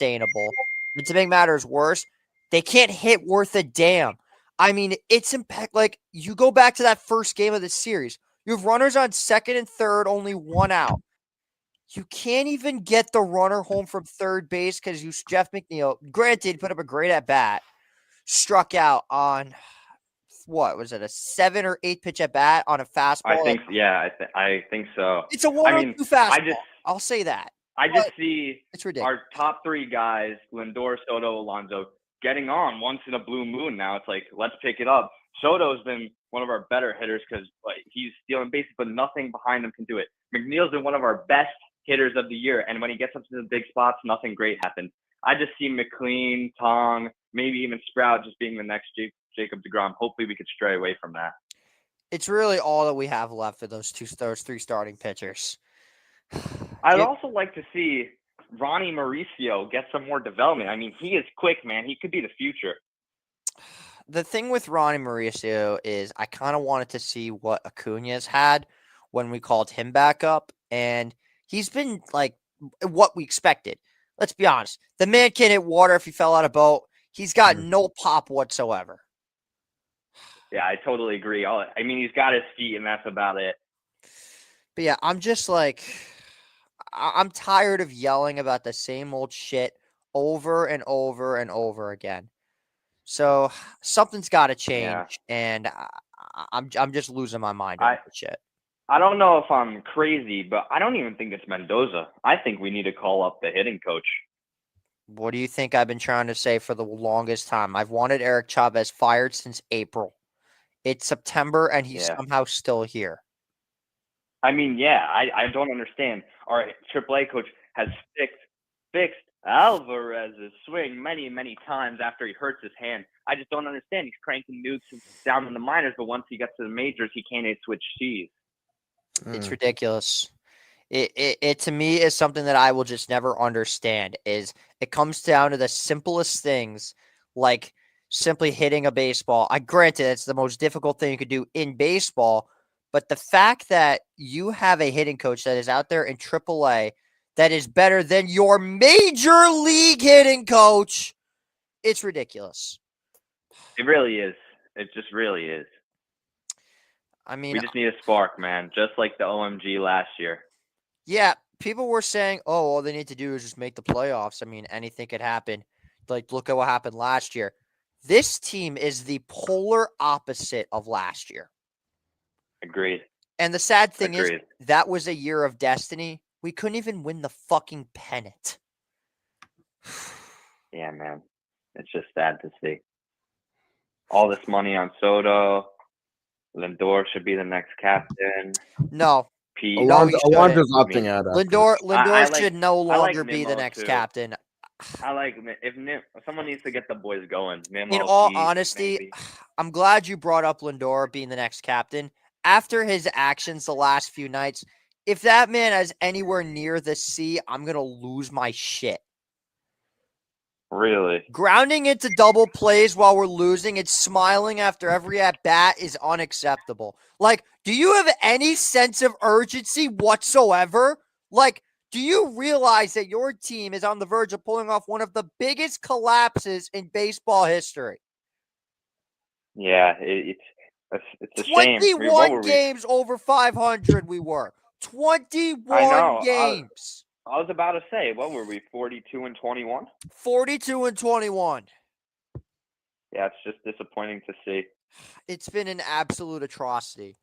sustainable. And to make matters worse, they can't hit worth a damn. I mean, it's impact. Like, you go back to that first game of the series. You have runners on second and third, only one out. You can't even get the runner home from third base because Jeff McNeil, granted, put up a great at bat, struck out on what was it, a 7 or 8 pitch at bat on a fastball? I think so. It's a 1-2 fastball. I'll say that. I just see it's ridiculous. Our top three guys, Lindor, Soto, Alonso, getting on once in a blue moon. Now it's like, let's pick it up. Soto's been one of our better hitters because he's stealing bases, but nothing behind him can do it. McNeil's been one of our best hitters of the year, and when he gets up to the big spots, nothing great happens. I just see McLean, Tong, maybe even Sprout just being the next Jacob deGrom. Hopefully we could stray away from that. It's really all that we have left of those three starting pitchers. I'd also like to see Ronnie Mauricio get some more development. I mean, he is quick, man. He could be the future. The thing with Ronnie Mauricio is I kind of wanted to see what Acuña's had when we called him back up, and he's been like what we expected. Let's be honest. The man can't hit water if he fell out of a boat. He's got no pop whatsoever. Yeah, I totally agree. I mean, he's got his feet, and that's about it. But yeah, I'm just like, I'm tired of yelling about the same old shit over and over and over again. So something's got to change, and I'm just losing my mind over the shit. I don't know if I'm crazy, but I don't even think it's Mendoza. I think we need to call up the hitting coach. What do you think I've been trying to say for the longest time? I've wanted Eric Chavez fired since April. It's September, and he's somehow still here. I mean, I don't understand. Our AAA coach has fixed Alvarez's swing many, many times after he hurts his hand. I just don't understand. He's cranking nukes down in the minors, but once he gets to the majors, he can't switch C's. It's ridiculous. It to me is something that I will just never understand. Is it comes down to the simplest things, like simply hitting a baseball. Granted, it's the most difficult thing you could do in baseball, but the fact that you have a hitting coach that is out there in AAA that is better than your major league hitting coach, it's ridiculous. It really is. It just really is. I mean, we just need a spark, man, just like the OMG last year. Yeah, people were saying, oh, all they need to do is just make the playoffs. I mean, anything could happen. Like, look at what happened last year. This team is the polar opposite of last year. Agreed. And the sad thing is, that was a year of destiny. We couldn't even win the fucking pennant. Yeah, man. It's just sad to see. All this money on Soto. Lindor should be the next captain. No. Alonso's opting out. Lindor should no longer be the next captain. I like if someone needs to get the boys going. Nimmo, in all honesty, maybe. I'm glad you brought up Lindor being the next captain. After his actions the last few nights, if that man is anywhere near the C, I'm going to lose my shit. Really? Grounding into double plays while we're losing and smiling after every at-bat is unacceptable. Like, do you have any sense of urgency whatsoever? Like, do you realize that your team is on the verge of pulling off one of the biggest collapses in baseball history? Yeah, it's a shame. 21 games over 500 we were. 21 games. I was about to say, what were we, 42-21? 42-21. Yeah, it's just disappointing to see. It's been an absolute atrocity.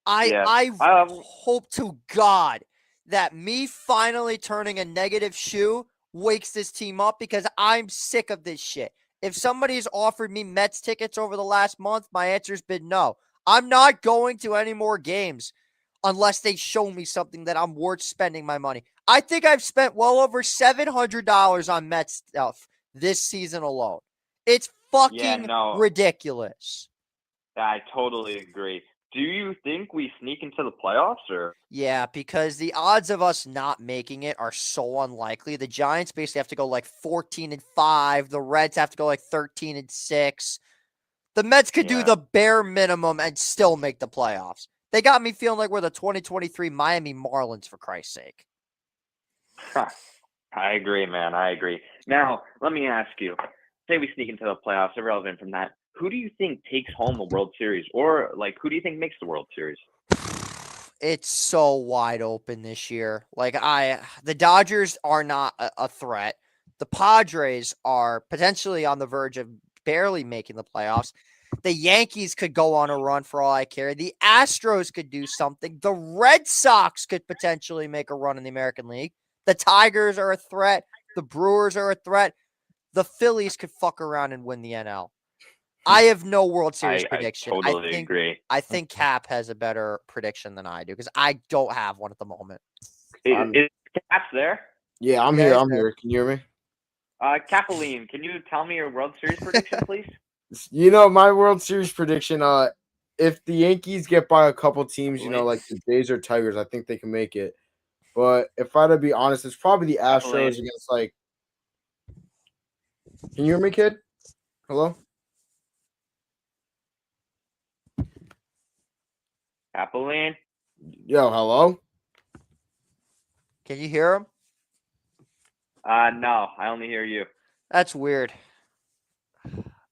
I hope to God that me finally turning a negative shoe wakes this team up because I'm sick of this shit. If somebody's offered me Mets tickets over the last month, my answer's been no. I'm not going to any more games unless they show me something that I'm worth spending my money. I think I've spent well over $700 on Mets stuff this season alone. It's fucking ridiculous. I totally agree. Do you think we sneak into the playoffs? Or? Yeah, because the odds of us not making it are so unlikely. The Giants basically have to go like 14-5. The Reds have to go like 13-6. The Mets could do the bare minimum and still make the playoffs. They got me feeling like we're the 2023 Miami Marlins, for Christ's sake. I agree, man. I agree. Now, let me ask you. Say we sneak into the playoffs, irrelevant from that. Who do you think takes home the World Series? Or, like, who do you think makes the World Series? It's so wide open this year. The Dodgers are not a threat. The Padres are potentially on the verge of barely making the playoffs. The Yankees could go on a run for all I care. The Astros could do something. The Red Sox could potentially make a run in the American League. The Tigers are a threat. The Brewers are a threat. The Phillies could fuck around and win the NL. I have no World Series prediction. I totally agree. I think Cap has a better prediction than I do because I don't have one at the moment. Is Cap's there? Yeah, I'm here. I'm here. Can you hear me? Capoline, can you tell me your World Series prediction, please? My World Series prediction, if the Yankees get by a couple teams, like the Jays or Tigers, I think they can make it. But if I had to be honest, it's probably the Astros against, Can you hear me, kid? Hello? Capoline? Yo, hello? Can you hear him? No, I only hear you. That's weird.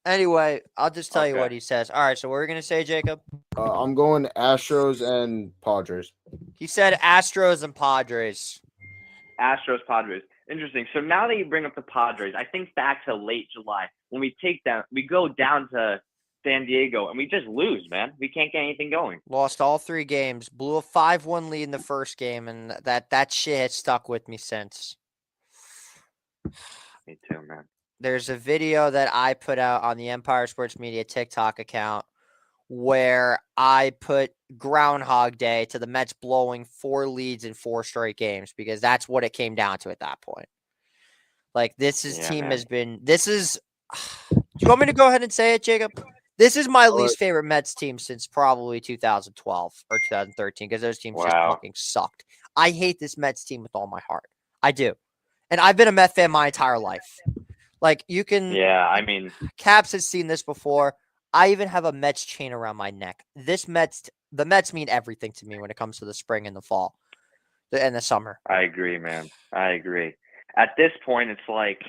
Anyway, I'll just tell you what he says. All right, so what are you going to say, Jacob? I'm going Astros and Padres. He said Astros and Padres. Astros, Padres. Interesting. So now that you bring up the Padres, I think back to late July when we go down to San Diego and we just lose, man. We can't get anything going. Lost all 3 games. Blew a 5-1 lead in the first game, and that shit has stuck with me since. Me too, man. There's a video that I put out on the Empire Sports Media TikTok account where I put Groundhog Day to the Mets blowing 4 leads in 4 straight games because that's what it came down to at that point. Team has been. Do you want me to go ahead and say it, Jacob? This is my least favorite Mets team since probably 2012 or 2013 because those teams just fucking sucked. I hate this Mets team with all my heart. I do. And I've been a Mets fan my entire life. You can. Yeah, I mean. Caps has seen this before. I even have a Mets chain around my neck. The Mets mean everything to me when it comes to the spring and the fall and the summer. I agree, man. I agree. At this point, it's like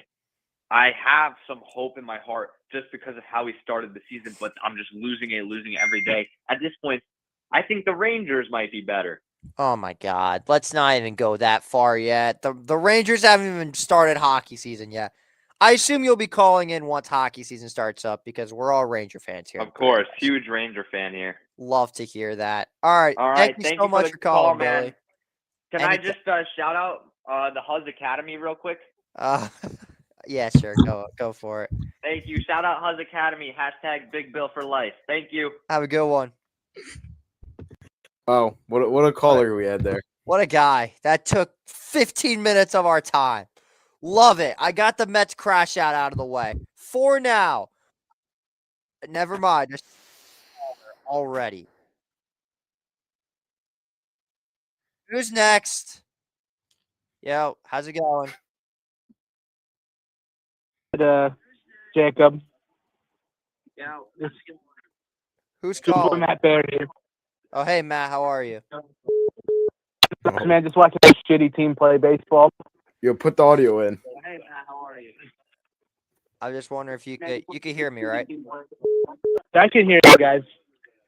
I have some hope in my heart just because of how we started the season, but I'm just losing it every day. At this point, I think the Rangers might be better. Oh, my God. Let's not even go that far yet. The Rangers haven't even started hockey season yet. I assume you'll be calling in once hockey season starts up because we're all Ranger fans here. Of course. Huge Ranger fan here. Love to hear that. All right. Thank you so much for calling, Billy. Can I just shout out the Huzz Academy real quick? Yeah, sure. Go for it. Thank you. Shout out Huzz Academy. # Big Bill for life. Thank you. Have a good one. Oh, what a caller we had there. What a guy. That took 15 minutes of our time. Love it. I got the Mets crash out of the way. For now. Never mind. Just already. Who's next? Yo, how's it going? Jacob. Yeah. Who's calling? Matt Baird here. Oh, hey, Matt. How are you? Man, just watching a shitty team play baseball. Yo, put the audio in. Hey, Matt. How are you? I was just wondering if you could hear me, right? I can hear you guys.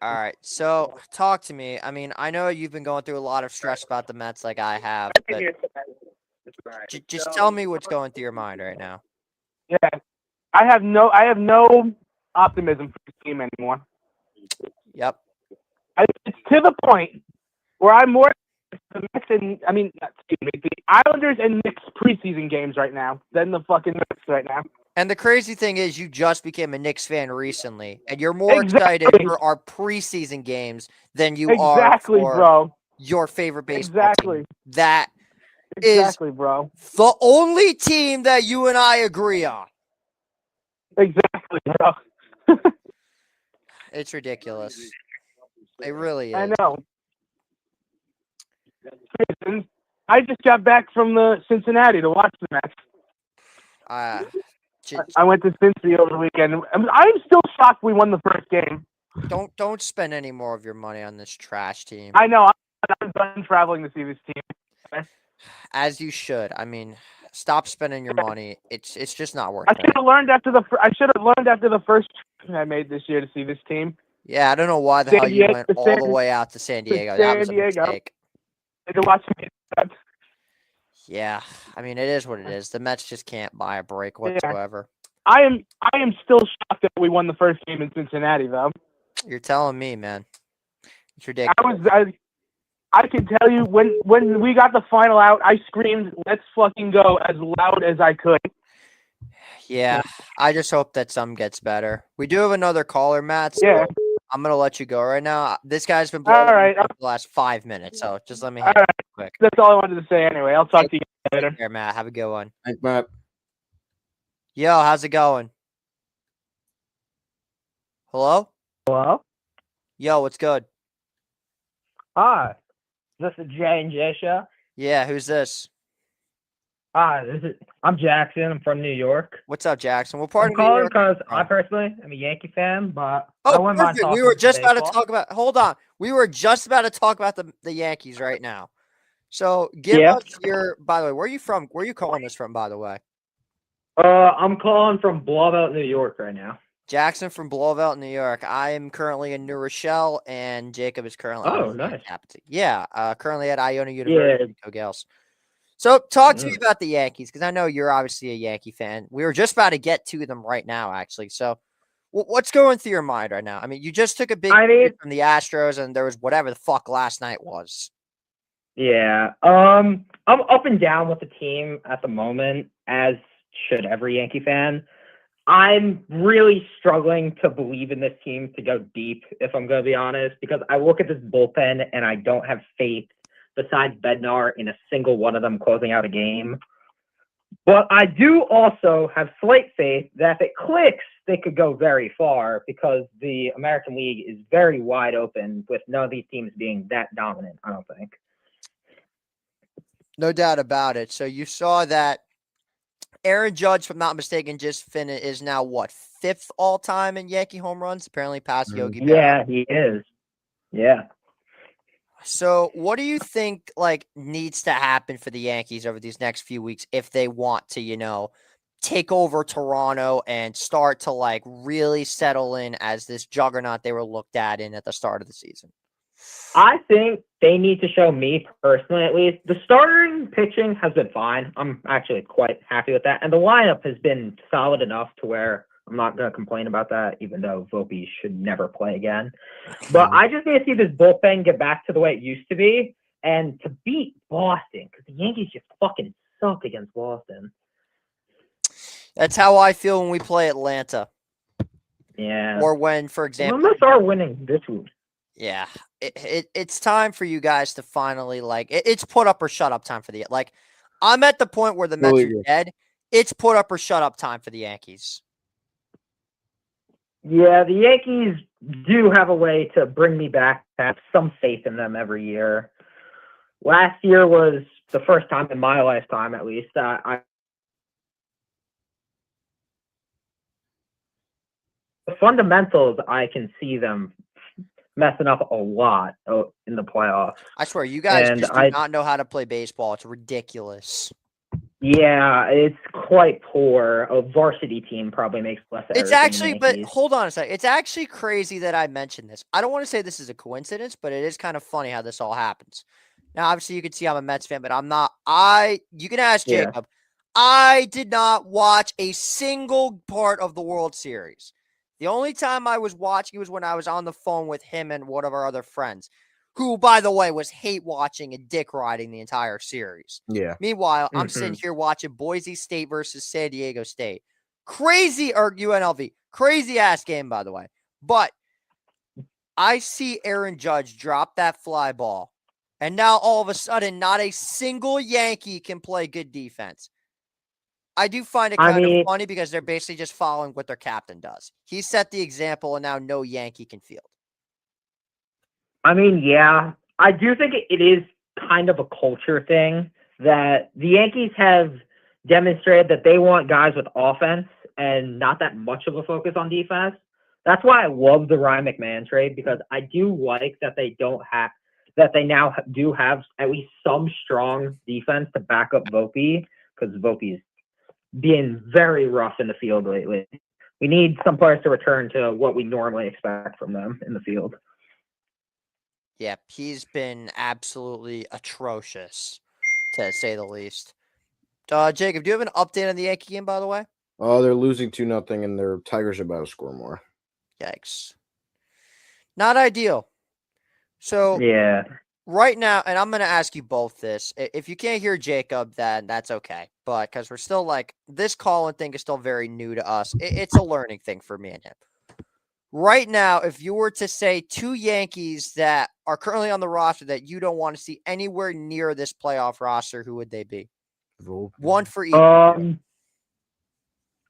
All right. So, talk to me. I mean, I know you've been going through a lot of stress about the Mets like I have, but just tell me what's going through your mind right now. Yeah. I have no optimism for the team anymore. Yep. It's to the point where I'm more the Mets and the Islanders and Knicks preseason games right now than the fucking Mets right now. And the crazy thing is, you just became a Knicks fan recently, and you're more excited for our preseason games than you are for your favorite baseball team. That is bro. The only team that you and I agree on. Exactly, bro. It's ridiculous. It really is. I know. I just got back from Cincinnati to watch the Mets. I went to Cincy over the weekend. I'm still shocked we won the first game. Don't spend any more of your money on this trash team. I know. I'm done traveling to see this team. As you should. I mean, Stop spending your money. It's just not worth I it. should have learned after the first trip I made this year to see this team. Yeah, I don't know why the hell you went all the way out to San Diego. That was a mistake. To watch me. Yeah, I mean, it is what it is. The Mets just can't buy a break whatsoever. I am still shocked that we won the first game in Cincinnati, though. You're telling me, man. It's ridiculous. I can tell you when we got the final out, I screamed, "Let's fucking go!" as loud as I could. Yeah, I just hope that some gets better. We do have another caller, Matt. So Yeah. I'm gonna let you go right now. This guy's been blowing for the last 5 minutes, so just let me hang up quick. That's all I wanted to say anyway. I'll talk to you later. Take care, Matt. Have a good one. Thanks, Matt. Yo, how's it going? Hello? Hello? Yo, what's good? Hi. Is this the J&J show? Yeah, who's this? Hi, I'm Jackson. I'm from New York. What's up, Jackson? What part I'm of New calling York? because I personally am a Yankee fan, but I Oh, wouldn't mind perfect. We talking were just about to baseball. talk about. Hold on. We were just about to talk about the Yankees right now. So give us your. By the way, where are you from? Where are you calling this from? By the way, I'm calling from Blauvelt, New York, right now. Jackson from Blauvelt, New York. I am currently in New Rochelle, and Jacob is currently. Nice. Yeah, currently at Iona University. Go Gales. So talk to me about the Yankees, because I know you're obviously a Yankee fan. We were just about to get to them right now, actually. So what's going through your mind right now? I mean, you just took a big lead from the Astros, and there was whatever the fuck last night was. Yeah. I'm up and down with the team at the moment, as should every Yankee fan. I'm really struggling to believe in this team to go deep, if I'm going to be honest, because I look at this bullpen and I don't have faith, besides Bednar, in a single one of them closing out a game. But I do also have slight faith that if it clicks, they could go very far, because the American League is very wide open with none of these teams being that dominant, I don't think. No doubt about it. So you saw that Aaron Judge, if I'm not mistaken, is now what, 5th all time in Yankee home runs? Apparently past Yogi Berra. Yeah, he is. Yeah. So what do you think needs to happen for the Yankees over these next few weeks if they want to, take over Toronto and start to really settle in as this juggernaut they were looked at at the start of the season? I think they need to show, me personally at least, the starting pitching has been fine. I'm actually quite happy with that. And the lineup has been solid enough to where I'm not going to complain about that, even though Volpe should never play again. But I just need to see this bullpen get back to the way it used to be and to beat Boston, because the Yankees just fucking suck against Boston. That's how I feel when we play Atlanta. Yeah. Or when, for example, Unless are winning this week. Yeah, it's time for you guys to finally it's put up or shut up time for the I'm at the point where the Mets are dead. It's put up or shut up time for the Yankees. Yeah, the Yankees do have a way to bring me back, to have some faith in them every year. Last year was the first time in my lifetime, at least, the fundamentals, I can see them messing up a lot in the playoffs. I swear, you guys just do not know how to play baseball. It's ridiculous. Yeah, it's quite poor. A varsity team probably makes less errors. It's actually, but hold on a second. It's actually crazy that I mentioned this. I don't want to say this is a coincidence, but it is kind of funny how this all happens. Now, obviously, you can see I'm a Mets fan, but I'm not. You can ask Jacob. I did not watch a single part of the World Series. The only time I was watching was when I was on the phone with him and one of our other friends, who, by the way, was hate watching and dick riding the entire series. Yeah. Meanwhile, I'm sitting here watching Boise State versus San Diego State. Crazy, or UNLV. Crazy ass game, by the way. But I see Aaron Judge drop that fly ball, and now all of a sudden, not a single Yankee can play good defense. I do find it kind of funny because they're basically just following what their captain does. He set the example, and now no Yankee can field. I mean, yeah, I do think it is kind of a culture thing that the Yankees have demonstrated that they want guys with offense and not that much of a focus on defense. That's why I love the Ryan McMahon trade, because I do like that they now do have at least some strong defense to back up Volpe. because Volpe's being very rough in the field lately. We need some players to return to what we normally expect from them in the field. Yep, he's been absolutely atrocious, to say the least. Jacob, do you have an update on the Yankee game, by the way? Oh, they're losing 2-0, and their Tigers are about to score more. Yikes. Not ideal. So, yeah, right now, and I'm going to ask you both this. If you can't hear Jacob, then that's okay. But because we're still this call-in thing is still very new to us. It's a learning thing for me and him. Right now, if you were to say 2 Yankees that are currently on the roster that you don't want to see anywhere near this playoff roster, who would they be? Volpe. One for each.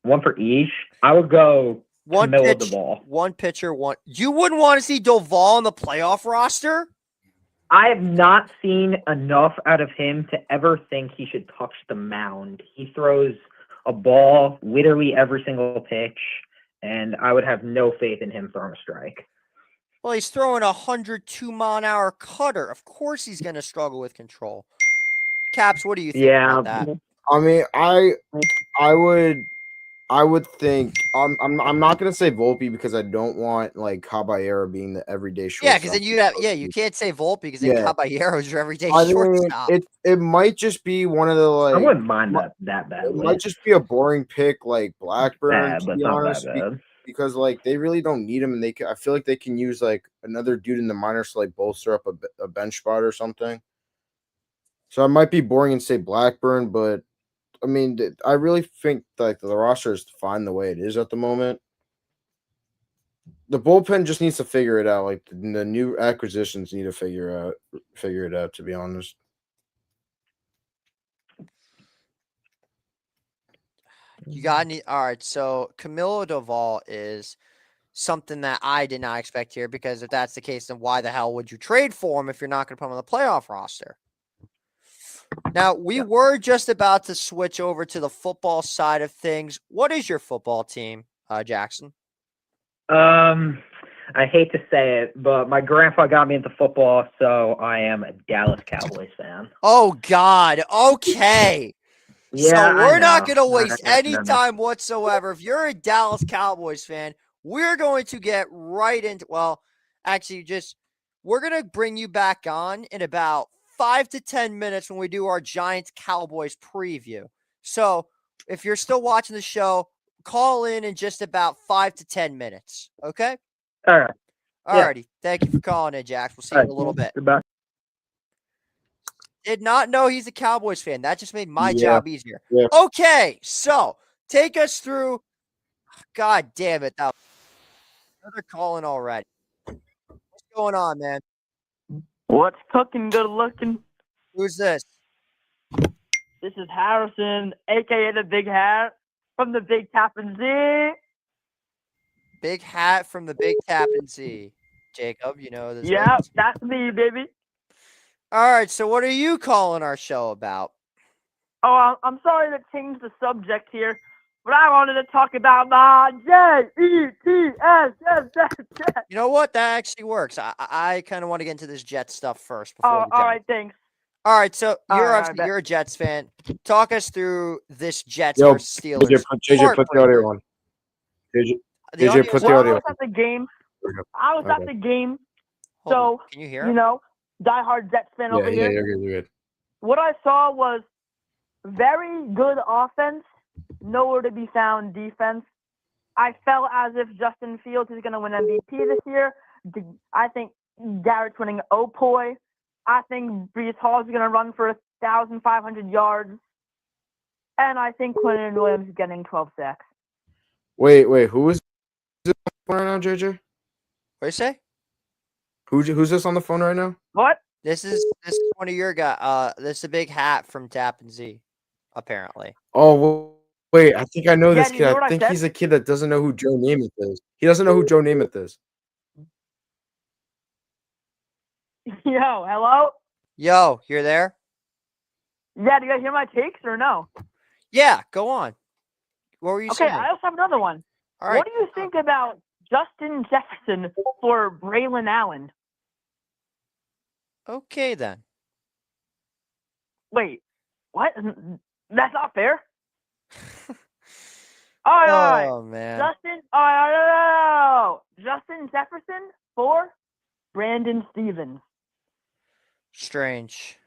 one for each. I would go Camilo Doval. One pitcher, one. You wouldn't want to see Doval on the playoff roster? I have not seen enough out of him to ever think he should touch the mound. He throws a ball literally every single pitch, and I would have no faith in him throwing a strike. Well, he's throwing a 102-mile-an-hour cutter. Of course he's going to struggle with control. Caps, what do you think about that? I mean, I would think I'm not gonna say Volpe because I don't want Caballero being the everyday shortstop. Yeah, because then you can't say Volpe because then Caballero's your everyday shortstop. It might just be one of the I wouldn't mind that bad. It might just be a boring pick like Blackburn, to be honest, because they really don't need him, and I feel like they can use another dude in the minors to bolster up a bench spot or something. So I might be boring and say Blackburn, but I mean, I really think the roster is fine the way it is at the moment. The bullpen just needs to figure it out. The new acquisitions need to figure it out. To be honest, you got any? All right. So Camilo Doval is something that I did not expect here, because if that's the case, then why the hell would you trade for him if you're not going to put him on the playoff roster? Now, we were just about to switch over to the football side of things. What is your football team, Jackson? I hate to say it, but my grandpa got me into football, so I am a Dallas Cowboys fan. Oh, God. Okay. Yeah, so we're not going to waste any time whatsoever. If you're a Dallas Cowboys fan, we're going to get right into, we're going to bring you back on in about 5 to 10 minutes when we do our Giants Cowboys preview. So if you're still watching the show, call in just about 5 to 10 minutes. Okay? All right. Alrighty. Yeah. Thank you for calling in, Jax. We'll see you in a little bit. Goodbye. Did not know he's a Cowboys fan. That just made my job easier. Yeah. Okay. So take us through. God damn it. Another calling already. What's going on, man? What's cooking, good looking? Who's this? This is Harrison, a.k.a. the Big Hat from the Big Tappan Z. Big Hat from the Big Tappan Z. Jacob, you know this. Yeah, that's me, baby. All right, so what are you calling our show about? Oh, I'm sorry to change the subject here, but I wanted to talk about my Jets. You know what? That actually works. I kind of want to get into this Jets stuff first. All right, thanks. All right, so you're a Jets fan. Talk us through this Jets versus Steelers. JJ, put the audio on. JJ, put the audio on. I was at the game. So, can you hear? You know, diehard Jets fan over here. Yeah, you're good. What I saw was very good offense, nowhere to be found defense. I felt as if Justin Fields is going to win MVP this year. I think Garrett's winning Opoy. I think Breece Hall is going to run for 1,500 yards. And I think Quentin Williams is getting 12 sacks. Wait, who is this on the phone right now, JJ? What do you say? Who's this on the phone right now? What? This is one of your guys. This is a Big Hat from Tappan Z, apparently. Oh, well, wait, I think I know this kid. I think he's a kid that doesn't know who Joe Namath is. He doesn't know who Joe Namath is. Yo, hello? Yo, you're there? Yeah, do you guys hear my takes or no? Yeah, go on. What were you saying? Okay, I also have another one. All right. What do you think about Justin Jefferson for Braylon Allen? Okay, then. Wait, what? That's not fair. All right. Oh man. Justin. All right. Justin Jefferson for Brandon Stevens. Strange.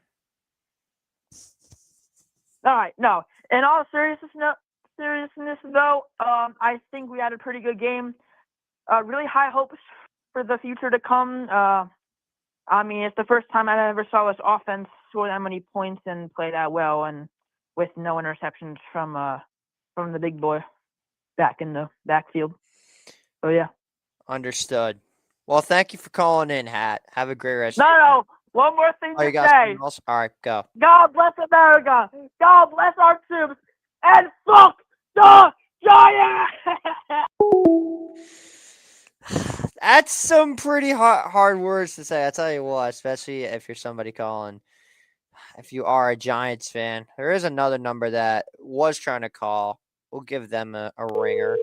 All right. No. In all seriousness, though, I think we had a pretty good game. Really high hopes for the future to come. I mean, it's the first time I ever saw this offense score that many points and play that well, and with no interceptions from the big boy back in the backfield. So yeah. Understood. Well, thank you for calling in, Hat. Have a great rest. No. One more thing Oh, to you got say. something else? All right, go. God bless America. God bless our troops. And fuck the Giants. That's some pretty hard words to say. I tell you what, especially if you're somebody calling. If you are a Giants fan, there is another number that was trying to call. We'll give them a ringer.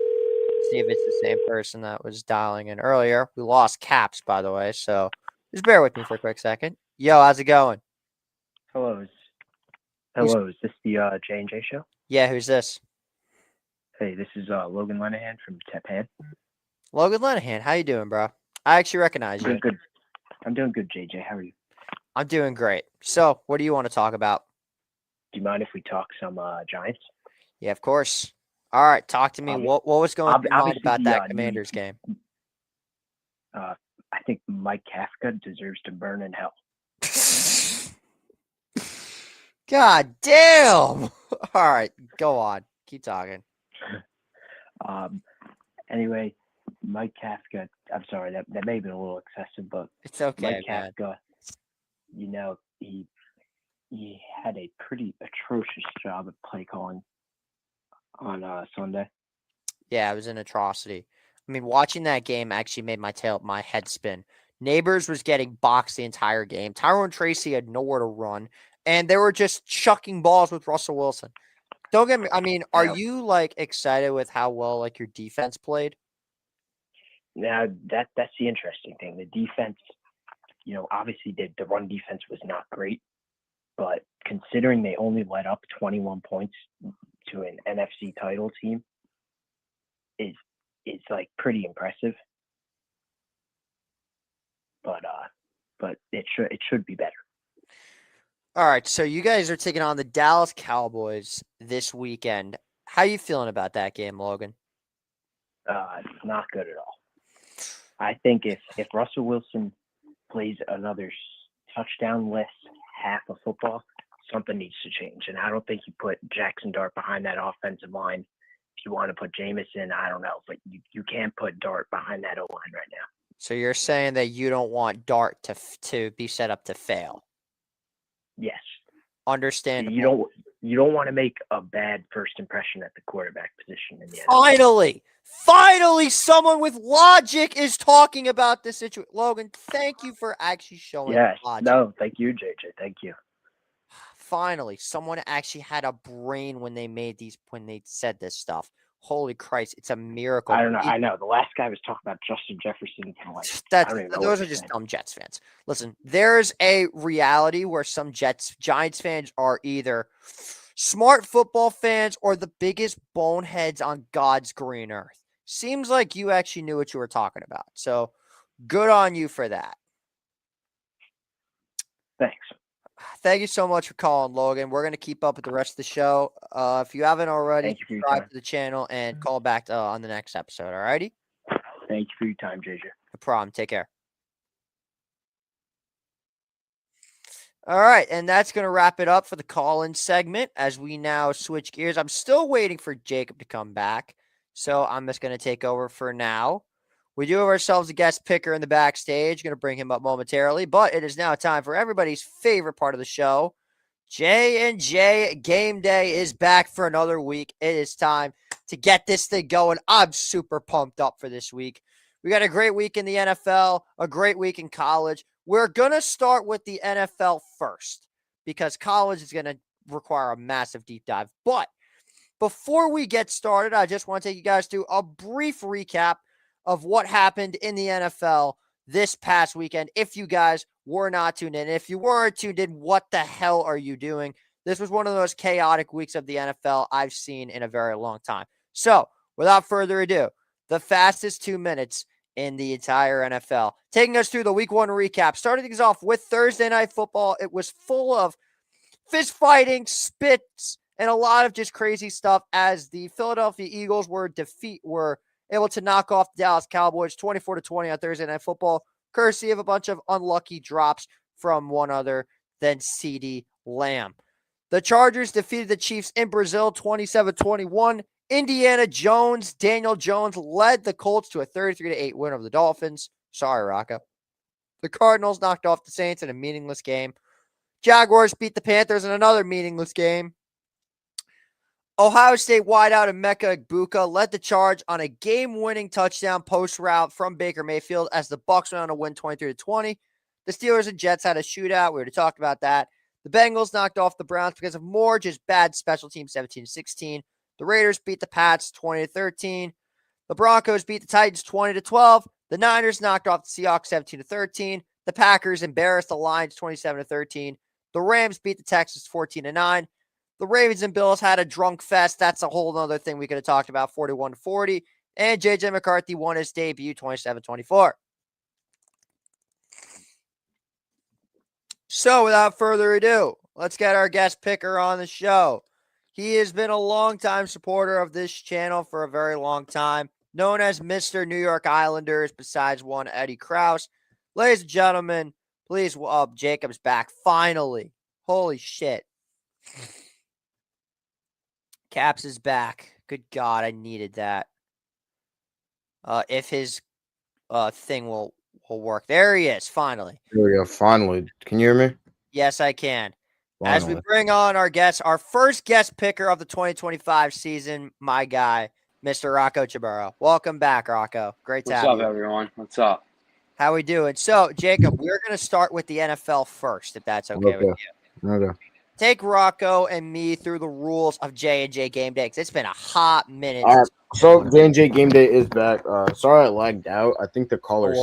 See if it's the same person that was dialing in earlier. We lost Caps, by the way, so just bear with me for a quick second. Yo, how's it going? Hello. Is this the J&J show? Yeah, who's this? Hey, this is Logan Lenahan from Tepan. Logan Lenahan, how you doing, bro? I actually recognize you. Good. I'm doing good, JJ. How are you? I'm doing great. So, what do you want to talk about? Do you mind if we talk some Giants? Yeah, of course. All right, talk to me. What was going through your mind about that Commanders game? I think Mike Kafka deserves to burn in hell. God damn! All right, go on. Keep talking. Anyway, Mike Kafka. I'm sorry, that may have been a little excessive, but It's okay, Mike Kafka, he had a pretty atrocious job of play calling on Sunday. Yeah, it was an atrocity. I mean, watching that game actually made my head spin. Neighbors was getting boxed the entire game. Tyrone Tracy had nowhere to run, and they were just chucking balls with Russell Wilson. Don't get me. I mean, are you excited with how well your defense played? Now that's the interesting thing. The defense, obviously the run defense was not great, but considering they only let up 21 points to an NFC title team, it's pretty impressive. But it should be better. All right, so you guys are taking on the Dallas Cowboys this weekend. How you feeling about that game, Logan? Not good at all. I think if Russell Wilson plays another touchdown-less half of football, something needs to change. And I don't think you put Jackson Dart behind that offensive line. If you want to put Jameson, I don't know, but you can't put Dart behind that O-line right now. So you're saying that you don't want Dart to be set up to fail? Yes. Understandable. You don't want to make a bad first impression at the quarterback position in the NFL. Finally, someone with logic is talking about this situation. Logan, thank you for actually showing logic. No, thank you, JJ. Thank you. Finally, someone actually had a brain when they said this stuff. Holy Christ, it's a miracle. I don't know. I know. The last guy was talking about Justin Jefferson. Those are just dumb Jets fans. Listen, there's a reality where some Giants fans are either smart football fans or the biggest boneheads on God's green earth. Seems like you actually knew what you were talking about. So good on you for that. Thanks. Thank you so much for calling, Logan. We're going to keep up with the rest of the show. If you haven't already, subscribe to the channel and call back on the next episode. All righty? Thank you for your time, JJ. No problem. Take care. All right, and that's going to wrap it up for the call-in segment as we now switch gears. I'm still waiting for Jacob to come back, so I'm just going to take over for now. We do have ourselves a guest picker in the backstage. Going to bring him up momentarily, but it is now time for everybody's favorite part of the show. J&J Game Day is back for another week. It is time to get this thing going. I'm super pumped up for this week. We got a great week in the NFL, a great week in college. We're going to start with the NFL first because college is going to require a massive deep dive. But before we get started, I just want to take you guys through a brief recap of what happened in the NFL this past weekend. If you guys were not tuned in, if you weren't tuned in, what the hell are you doing? This was one of the most chaotic weeks of the NFL I've seen in a very long time. So, without further ado, the fastest 2 minutes in the entire NFL. Taking us through the week 1 recap. Starting things off with Thursday Night Football. It was full of fist fighting, spits, and a lot of just crazy stuff as the Philadelphia Eagles were able to knock off the Dallas Cowboys 24-20 on Thursday Night Football, courtesy of a bunch of unlucky drops from one other than CeeDee Lamb. The Chargers defeated the Chiefs in Brazil 27-21. Daniel Jones led the Colts to a 33-8 win over the Dolphins. Sorry, Rocco. The Cardinals knocked off the Saints in a meaningless game. Jaguars beat the Panthers in another meaningless game. Ohio State wideout Emeka Egbuka led the charge on a game-winning touchdown post route from Baker Mayfield as the Bucs went on to win 23-20. The Steelers and Jets had a shootout. We already talked about that. The Bengals knocked off the Browns because of more just bad special teams, 17-16. The Raiders beat the Pats 20-13. The Broncos beat the Titans 20-12. The Niners knocked off the Seahawks 17-13. The Packers embarrassed the Lions 27-13. The Rams beat the Texans 14-9. The Ravens and Bills had a drunk fest. That's a whole other thing we could have talked about, 41-40. And J.J. McCarthy won his debut 27-24. So without further ado, let's get our guest picker on the show. He has been a longtime supporter of this channel for a very long time, known as Mr. New York Islanders, besides one Eddie Krause. Ladies and gentlemen, please welcome Jacob's back, finally. Holy shit. Caps is back. Good God, I needed that. If his thing will work. There he is, finally. There we go, finally. Can you hear me? Yes, I can. Finally. As we bring on our guest, our first guest picker of the 2025 season, my guy, Mr. Rocco Chaburo. Welcome back, Rocco. Great to have you. What's up, everyone? What's up? How we doing? So, Jacob, we're going to start with the NFL first, if that's okay with you. Okay. Take Rocco and me through the rules of J&J Game Day, because it's been a hot minute. All right, so J&J Game Day is back. Sorry I lagged out. I think the caller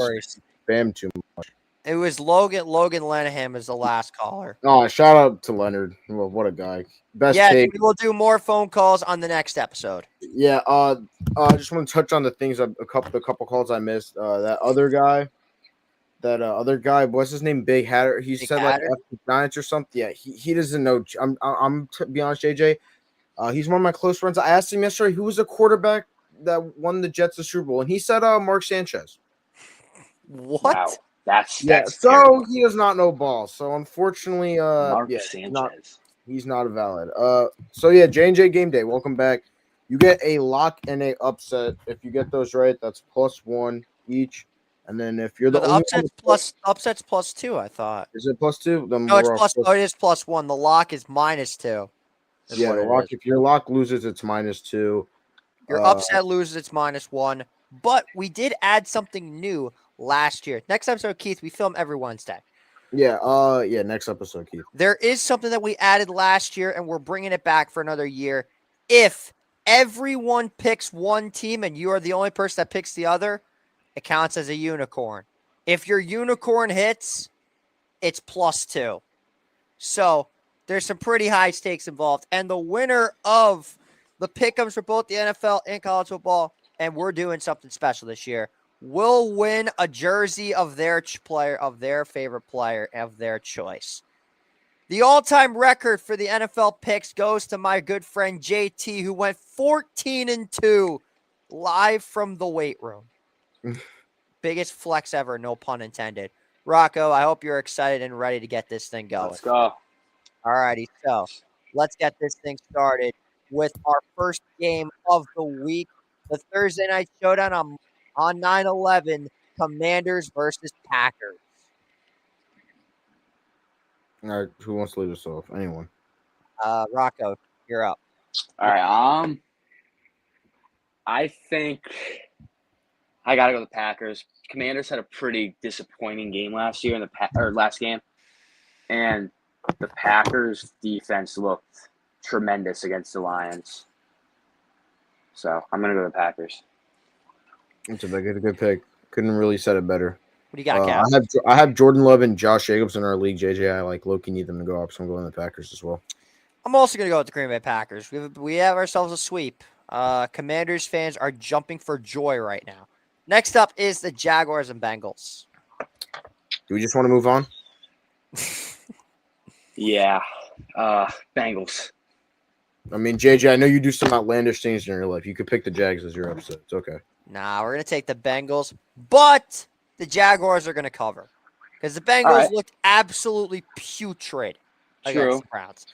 spammed too much. It was Logan Lenahan was the last caller. Oh, shout out to Leonard. Well, what a guy. Best take. We will do more phone calls on the next episode. Yeah, I just want to touch on the things, the couple calls I missed. That other guy, what's his name? Big Hatter. He said Hatter? Like F Giants or something. Yeah, he doesn't know. I'm to be honest, JJ. He's one of my close friends. I asked him yesterday who was the quarterback that won the Jets the Super Bowl, and he said Mark Sanchez. What? Wow. That's so terrible. he does not know ball. So unfortunately, Mark Sanchez. He's not a valid. So yeah, J&J Game Day. Welcome back. You get a lock and a upset. If you get those right, that's +1 each. And then if you're the only upsets +2, I thought. Is it +2? No, it's plus. Oh, it is +1. The lock is -2. Yeah, the lock. If your lock loses, it's -2. Your upset loses, it's -1. But we did add something new last year. Next episode, Keith, we film every Wednesday. Yeah, next episode, Keith. There is something that we added last year, and we're bringing it back for another year. If everyone picks one team and you are the only person that picks the other, it counts as a unicorn. If your unicorn hits, it's +2. So there's some pretty high stakes involved. And the winner of the pick'ems for both the NFL and college football, and we're doing something special this year, will win a jersey of their favorite player of their choice. The all-time record for the NFL picks goes to my good friend JT, who went 14-2 live from the weight room. Biggest flex ever, no pun intended. Rocco, I hope you're excited and ready to get this thing going. Let's go. All righty, so let's get this thing started with our first game of the week, the Thursday night showdown on 9/11, Commanders versus Packers. All right, who wants to lead us off? Anyone? Rocco, you're up. All right. I think I gotta go with the Packers. Commanders had a pretty disappointing game last year last game, and the Packers defense looked tremendous against the Lions. So I'm gonna go with the Packers. It's a good pick. Couldn't really said it better. What do you got, Cap? I have Jordan Love and Josh Jacobs in our league. JJ, I like low-key need them to go up, so I'm going to the Packers as well. I'm also going to go with the Green Bay Packers. We have ourselves a sweep. Commanders fans are jumping for joy right now. Next up is the Jaguars and Bengals. Do we just want to move on? Yeah. Bengals. I mean, JJ, I know you do some outlandish things in your life. You could pick the Jags as your upset. It's okay. Nah, we're going to take the Bengals, but the Jaguars are going to cover because the Bengals looked absolutely putrid against the Browns.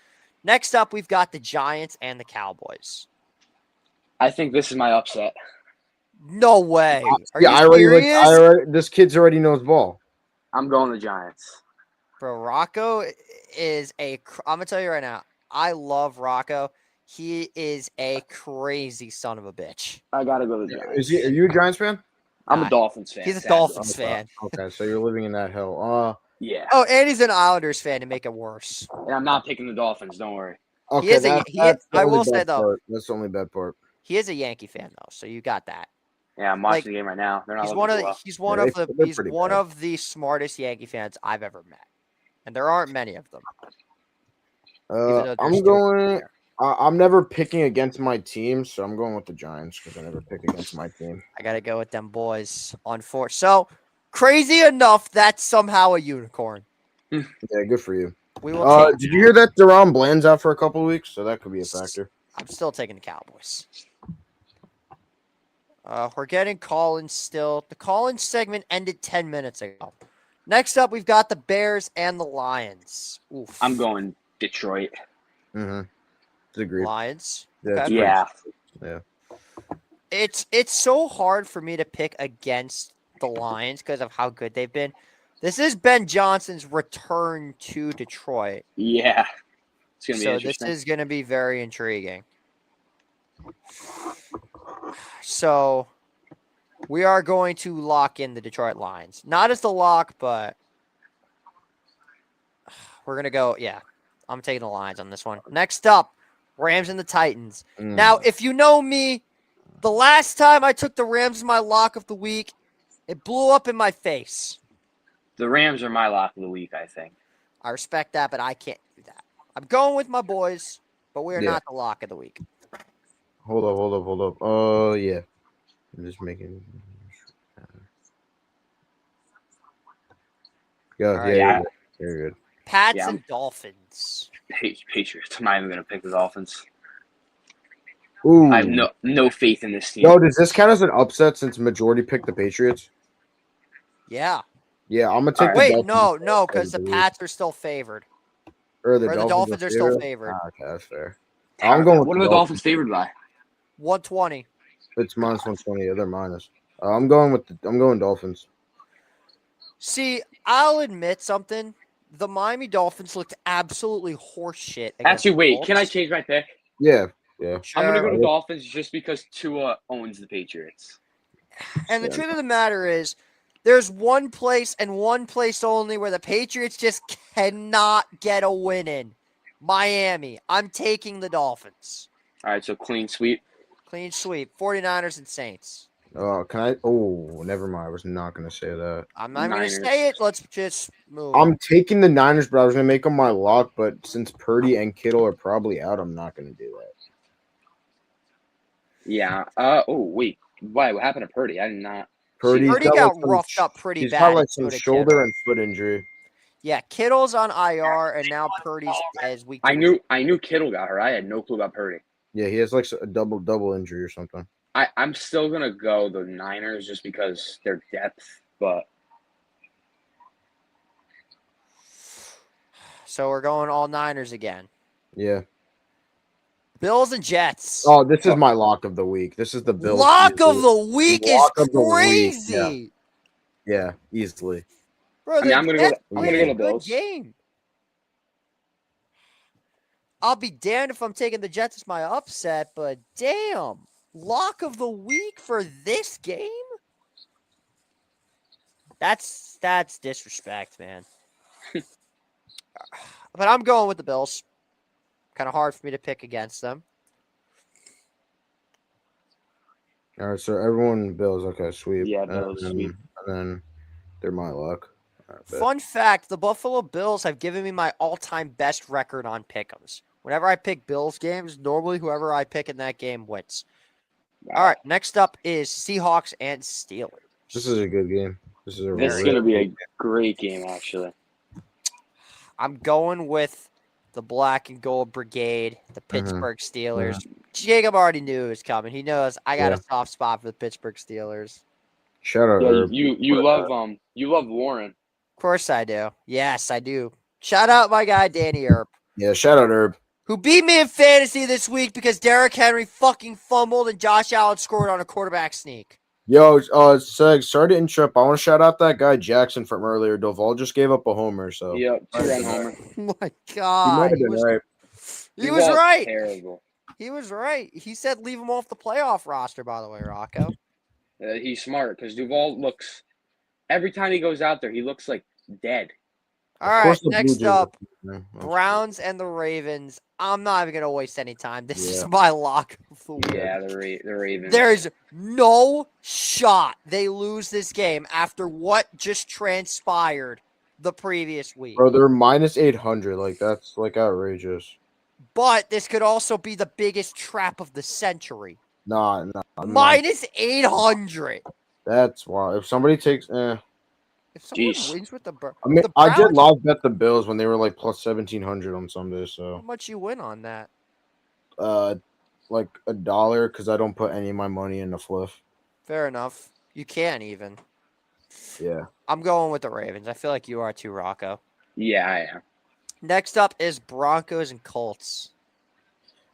Next up, we've got the Giants and the Cowboys. I think this is my upset. No way. Are you serious? This kid's already knows ball. I'm going the Giants. Bro, Rocco is I'm going to tell you right now, I love Rocco. He is a crazy son of a bitch. I got to go to the Giants. Are you a Giants fan? I'm a Dolphins fan. He's a Dolphins fan. Okay, so you're living in that hell. Yeah. Oh, and he's an Islanders fan to make it worse. And I'm not picking the Dolphins. Don't worry. Okay, I will say, though. That's the only bad part. He is a Yankee fan, though, so you got that. Yeah, I'm watching the game right now. They're not He's one of the smartest Yankee fans I've ever met. And there aren't many of them. I'm never picking against my team, so I'm going with the Giants because I never pick against my team. I got to go with them boys on 4. So, crazy enough, that's somehow a unicorn. Yeah, good for you. We will. Did you hear that Deron Bland's out for a couple weeks? So that could be a factor. I'm still taking the Cowboys. We're getting call-ins still. The call-in segment ended 10 minutes ago. Next up, we've got the Bears and the Lions. Oof. I'm going Detroit. Mm-hmm. Agreed. Lions. Yeah. Okay. Yeah. It's so hard for me to pick against the Lions because of how good they've been. This is Ben Johnson's return to Detroit. Yeah. It's gonna be interesting. This is going to be very intriguing. So we are going to lock in the Detroit Lions. Not as the lock, but we're going to go, I'm taking the Lions on this one. Next up, Rams and the Titans. Now, if you know me, the last time I took the Rams as my lock of the week, it blew up in my face. The Rams are my lock of the week, I think. I respect that, but I can't do that. I'm going with my boys, but we are not the lock of the week. Hold up. Yeah. I'm just making. Yeah. You're good. Pats and Dolphins. Patriots. I'm not even going to pick the Dolphins. Ooh. I have no faith in this team. No, does this count as an upset since majority picked the Patriots? Yeah. Yeah, I'm gonna take. Wait, no, because the Pats are still favored. Or the Dolphins are still favored. Okay, that's fair. I'm going. What are the Dolphins favored by? 120. It's minus 120. They're minus. I'm going Dolphins. See, I'll admit something. The Miami Dolphins looked absolutely horseshit. Actually, wait. Can I change my pick? Yeah. Sure. I'm going to go to Dolphins just because Tua owns the Patriots. And the truth of the matter is, there's one place and one place only where the Patriots just cannot get a win in. Miami. I'm taking the Dolphins. All right, so clean sweep. Clean sweep. 49ers and Saints. Oh, can I? Oh, never mind. I was not going to say that. I'm not going to say it. Let's just move. I'm taking the Niners, but I was going to make them my lock. But since Purdy and Kittle are probably out, I'm not going to do that. Yeah. Wait. Why? What happened to Purdy? I did not. Purdy got roughed up pretty bad. He's got like some shoulder and foot injury. Yeah, Kittle's on IR, and now Purdy's as weak. I knew Kittle got hurt. I had no clue about Purdy. Yeah, he has like a double injury or something. I'm still gonna go the Niners just because their depth, but. So we're going all Niners again. Yeah. Bills and Jets. Oh, this is my lock of the week. This is the Bills. Lock of the week is crazy. Yeah, easily. Bro, I'm gonna go to Bills. Game. I'll be damned if I'm taking the Jets as my upset, but damn, lock of the week for this game? That's disrespect, man. But I'm going with the Bills. Kind of hard for me to pick against them. All right, so everyone Bills. Okay, sweep. Yeah, Bills sweep. And then they're my luck. Fun fact, the Buffalo Bills have given me my all-time best record on pick'ems. Whenever I pick Bills games, normally whoever I pick in that game wins. Wow. All right, next up is Seahawks and Steelers. This is a good game. This is going to be a great game, actually. I'm going with the black and gold brigade, the Pittsburgh Steelers. Jacob already knew it was coming. He knows I got a soft spot for the Pittsburgh Steelers. Shout out, Herb. You love Warren. Of course I do. Yes, I do. Shout out my guy Danny Earp. Yeah, shout out Herb. Who beat me in fantasy this week because Derrick Henry fucking fumbled and Josh Allen scored on a quarterback sneak. Yo, Seg, sorry to interrupt. I want to shout out that guy Jackson from earlier. Doval just gave up a homer, so. Yep, 2-run homer. Oh my God. He was right. He was right. Terrible. He was right. He said leave him off the playoff roster, by the way, Rocco. He's smart because Duval looks, every time he goes out there, he looks like dead. All right, next up, Browns and the Ravens. I'm not even going to waste any time. This is my lock of the week. Yeah, the Ravens. There's no shot they lose this game after what just transpired the previous week. Bro, they're minus 800. Like, that's, like, outrageous. But this could also be the biggest trap of the century. Nah. Minus 800. That's why. If somebody takes... If someone wins with the Browns... I mean, I did live bet the Bills when they were, like, plus 1,700 on Sunday, so... How much you win on that? Like $1, because I don't put any of my money in the flip. Fair enough. You can't even. Yeah. I'm going with the Ravens. I feel like you are too, Rocco. Yeah, I am. Next up is Broncos and Colts.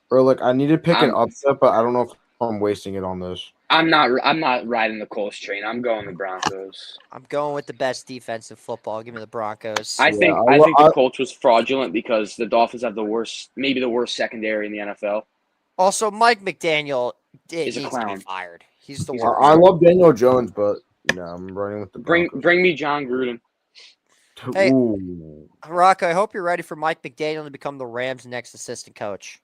Bro, look, I need to pick an upset, but I don't know if I'm wasting it on this. I'm not riding the Colts train. I'm going the Broncos. I'm going with the best defensive football. Give me the Broncos. I think the Colts was fraudulent because the Dolphins have maybe the worst secondary in the NFL. Also, Mike McDaniel is a clown. To be fired. He's the worst. I love Daniel Jones, but I'm running with the Broncos. Bring me John Gruden. Hey, Rocco, I hope you're ready for Mike McDaniel to become the Rams' next assistant coach.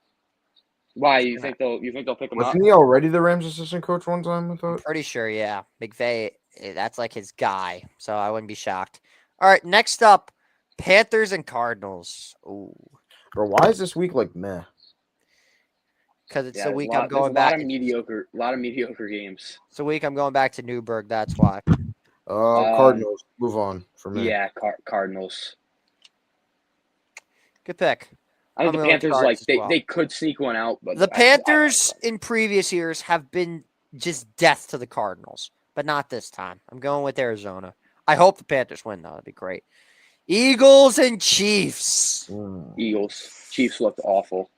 Why you think they'll pick him up? Wasn't he already the Rams assistant coach one time? I thought. I'm pretty sure, yeah. McVay, that's like his guy, so I wouldn't be shocked. All right, next up, Panthers and Cardinals. Ooh, bro, why is this week like meh? Because it's the week I'm going back. A lot of mediocre games. It's the week I'm going back to Newburgh. That's why. Cardinals. Move on for me. Yeah, Cardinals. Good pick. I think the Panthers, they could sneak one out. But the Panthers in previous years have been just death to the Cardinals, but not this time. I'm going with Arizona. I hope the Panthers win, though. That'd be great. Eagles and Chiefs. Eagles. Chiefs looked awful.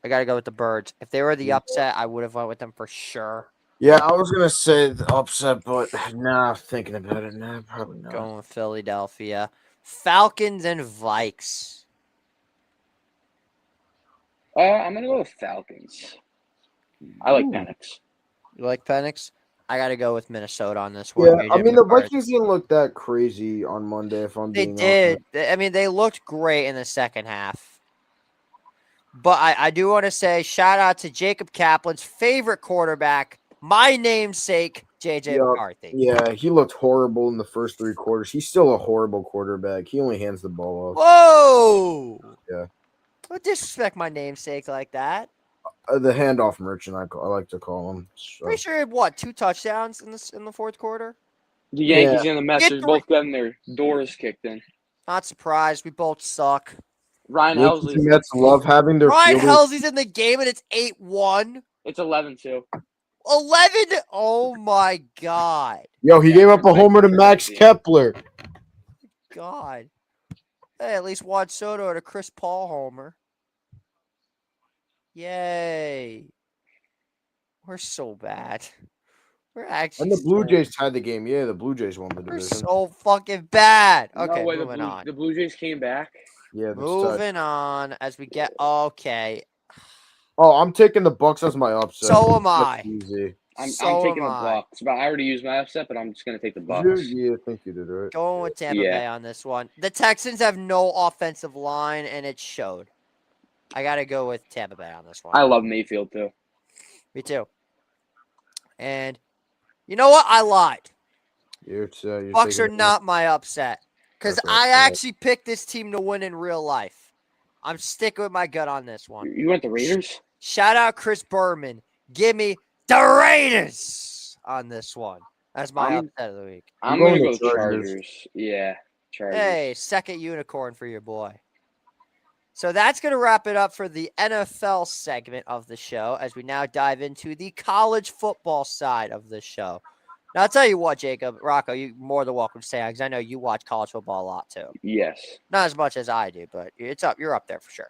I got to go with the Birds. If they were the upset, I would have went with them for sure. Yeah, I was going to say the upset, but now thinking about it, probably not. Going with Philadelphia. Falcons and Vikes. I'm going to go with Falcons. I like Penix. You like Penix? I got to go with Minnesota on this one. Yeah, I mean, the Vikings didn't look that crazy on Monday, if I'm being honest. They did. I mean, they looked great in the second half. But I do want to say shout out to Jacob Kaplan's favorite quarterback, my namesake, J.J. McCarthy. Yeah, he looked horrible in the first 3 quarters. He's still a horrible quarterback. He only hands the ball off. Whoa! Yeah. Don't disrespect my namesake like that. The handoff merchant, I like to call him. So. Pretty sure he had, what, 2 touchdowns in the fourth quarter? The Yankees and the Mets are both getting their doors kicked in. Not surprised. We both suck. Ryan Helsley. The Mets love having their Ryan Helsley's in the game, and it's 8-1. It's 11-2. 11? Oh, my God. Yo, he gave up a homer to Max Kepler. God. Hey, at least Juan Soto and a Chris Paul homer. Yay. We're so bad. We're actually. And the Blue Jays tied the game. Yeah, the Blue Jays won the division. We're so fucking bad. Okay, no way, moving on. The Blue Jays came back. Yeah, moving on as we get. Okay. Oh, I'm taking the Bucks as my upset. So am I. Easy. I'm taking the Bucks. But I already used my upset, but I'm just going to take the Bucks. Yeah, I think you did right. Going with Tampa Bay on this one. The Texans have no offensive line, and it showed. I got to go with Tampa Bay on this one. I love Mayfield, too. Me too. And you know what? I lied. You're Bucks are not my upset because I actually picked this team to win in real life. I'm sticking with my gut on this one. You went the Raiders? Shout out Chris Berman. Give me the Raiders on this one. That's my upset of the week. I'm going to go Chargers. Yeah, Chargers. Hey, second unicorn for your boy. So that's going to wrap it up for the NFL segment of the show as we now dive into the college football side of the show. Now, I'll tell you what, Jacob, Rocco, you're more than welcome to say because I know you watch college football a lot too. Yes. Not as much as I do, but you're up there for sure.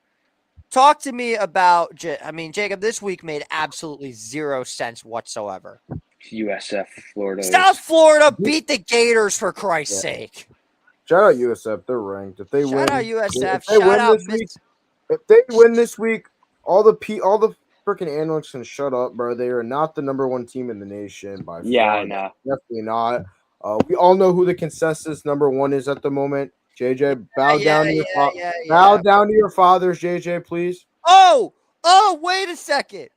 Talk to me about, Jacob, this week made absolutely zero sense whatsoever. USF, Florida. South Florida beat the Gators for Christ's sake. Shout out USF. They're ranked. If they win, shout out USF. If they win this week, if they win this week, all the freaking analysts can shut up, bro. They are not the number one team in the nation by far. Yeah, I know. Definitely not. We all know who the consensus number one is at the moment. JJ, bow down to your bow down to your fathers, JJ, please. Oh, wait a second.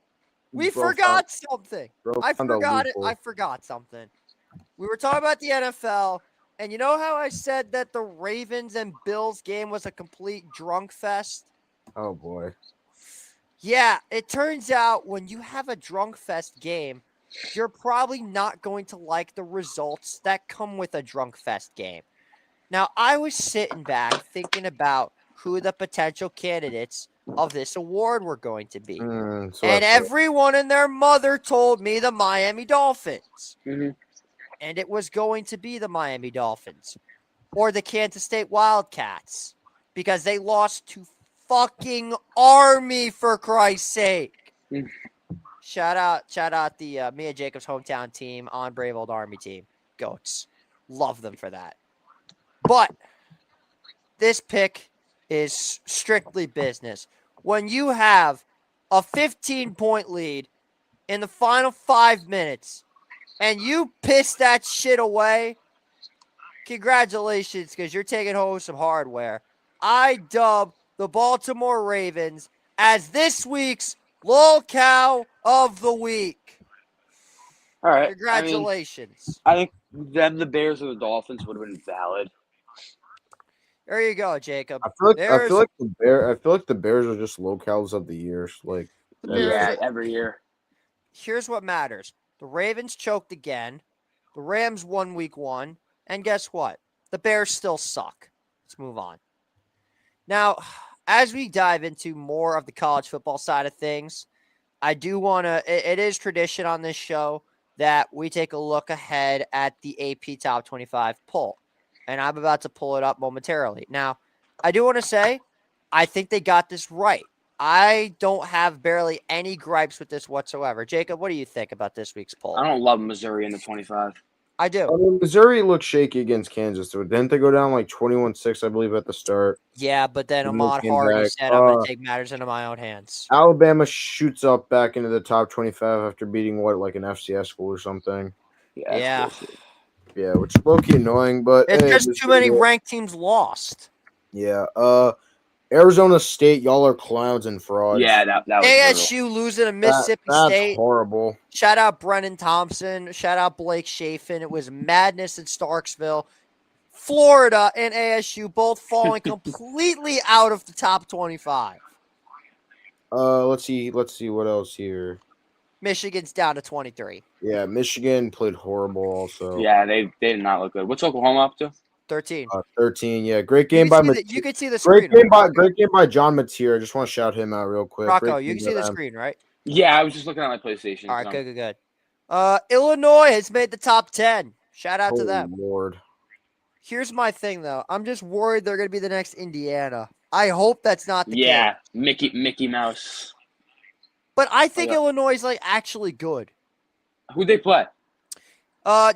We forgot something. I forgot something. We were talking about the NFL, and you know how I said that the Ravens and Bills game was a complete drunk fest? Oh, boy. Yeah, it turns out when you have a drunk fest game, you're probably not going to like the results that come with a drunk fest game. Now, I was sitting back thinking about who the potential candidates of this award were going to be. And everyone and their mother told me the Miami Dolphins. Mm-hmm. And it was going to be the Miami Dolphins or the Kansas State Wildcats because they lost to fucking Army, for Christ's sake. Mm-hmm. Shout out the Mia Jacobs hometown team on Brave Old Army team. Goats. Love them for that. But this pick is strictly business. When you have a 15-point lead in the final 5 minutes and you piss that shit away, congratulations, because you're taking home some hardware. I dub the Baltimore Ravens as this week's Lol Cow of the Week. All right. Congratulations. I think them, the Bears, or the Dolphins would have been valid. There you go, Jacob. I feel like the Bears are just locales of the years. Like every year. Here's what matters. The Ravens choked again. The Rams won week 1. And guess what? The Bears still suck. Let's move on. Now, as we dive into more of the college football side of things, I do want to, it is tradition on this show that we take a look ahead at the AP Top 25 poll. And I'm about to pull it up momentarily. Now, I do want to say, I think they got this right. I don't have barely any gripes with this whatsoever. Jacob, what do you think about this week's poll? I don't love Missouri in the 25. I do. I mean, Missouri looked shaky against Kansas. So didn't they go down like 21-6, I believe, at the start? Yeah, but then Ahmad Hardy said, I'm going to take matters into my own hands. Alabama shoots up back into the top 25 after beating, like an FCS school or something? Yeah. Yeah, which is low-key annoying, but it's just too many ranked teams lost. Yeah. Arizona State, y'all are clowns and frauds. Yeah, that was ASU brutal. losing to Mississippi State. That's horrible. Shout out Brennan Thompson. Shout out Blake Chafin. It was madness in Starksville. Florida and ASU both falling completely out of the top 25. Let's see what else here. Michigan's down to 23. Yeah, Michigan played horrible also. Yeah, they did not look good. What's Oklahoma up to? 13. 13, yeah. Great game by you could see the screen. Great game by John Mateer. I just want to shout him out real quick. Rocco, you can see the screen, right? Yeah, I was just looking at my PlayStation. All right, good. Illinois has made the top 10. Shout out to them. Lord. Here's my thing, though. I'm just worried they're going to be the next Indiana. I hope that's not the case. Yeah, Mickey Mouse. But I think Illinois is, actually good. Who'd they play?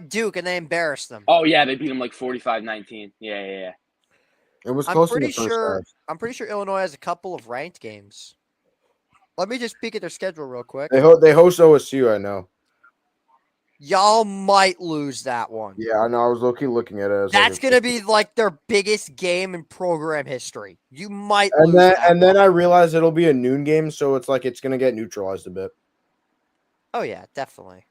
Duke, and they embarrassed them. Oh, yeah, they beat them 45-19. Yeah. It was close in the first half. I'm pretty sure Illinois has a couple of ranked games. Let me just peek at their schedule real quick. They host OSU, I know. Y'all might lose that one. Yeah, I know. I was looking at it. That's going to be their biggest game in program history. You might lose then I realized it'll be a noon game, so it's going to get neutralized a bit. Oh, yeah, definitely.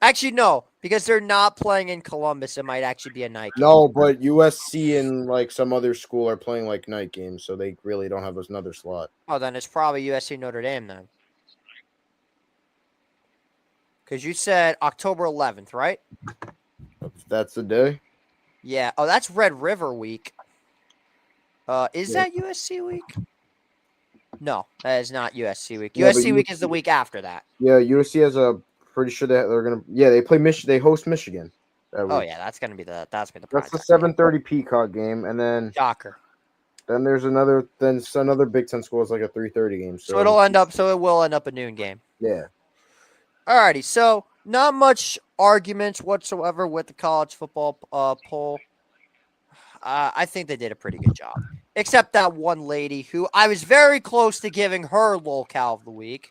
Actually, no, because they're not playing in Columbus. It might actually be a night game. No, but USC and like some other school are playing like night games, so they really don't have another slot. Oh, then it's probably USC Notre Dame then. Because you said October 11th, right? That's the day. Yeah. Oh, that's Red River week. Is that USC week? No, that is not USC week. Yeah, USC week is the week after that. Yeah, USC has a pretty sure they're gonna. Yeah, they play They host Michigan. Oh yeah, that's gonna be the That's the 7:30 Peacock game, and then shocker. Then there's another. Then another Big Ten school is like a 3:30 game. So it will end up a noon game. Yeah. Alrighty, so not much arguments whatsoever with the college football poll. I think they did a pretty good job, except that one lady who I was very close to giving her lolcow of the week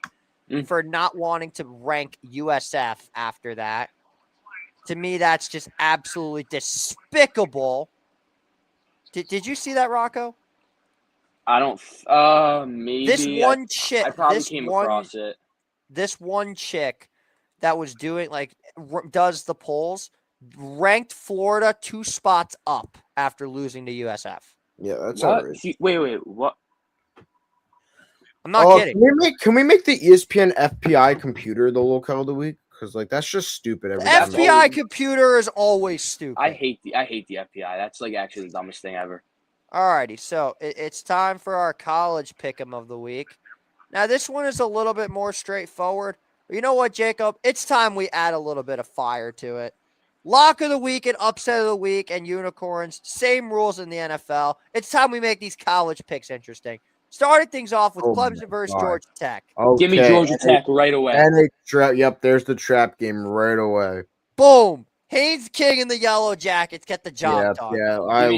for not wanting to rank USF after that. To me, that's just absolutely despicable. Did you see that, Rocco? I don't. Maybe this one chick. I probably came across it. This one chick that was doing does the polls ranked Florida 2 spots up after losing to USF. Yeah, that's outrageous. Wait, what? I'm not kidding. Can we make the ESPN FPI computer the locale of the week? Because like that's just stupid. The FPI computer is always stupid. I hate the FPI. That's like actually the dumbest thing ever. Alrighty, so it's time for our college pick'em of the week. Now this one is a little bit more straightforward. You know what, Jacob? It's time we add a little bit of fire to it. Lock of the week and upset of the week and unicorns. Same rules in the NFL. It's time we make these college picks interesting. Starting things off with Clemson versus Georgia Tech. Okay. Give me Georgia Tech right away. Yep, there's the trap game right away. Boom. Haynes King and the Yellow Jackets get the job done. Yeah,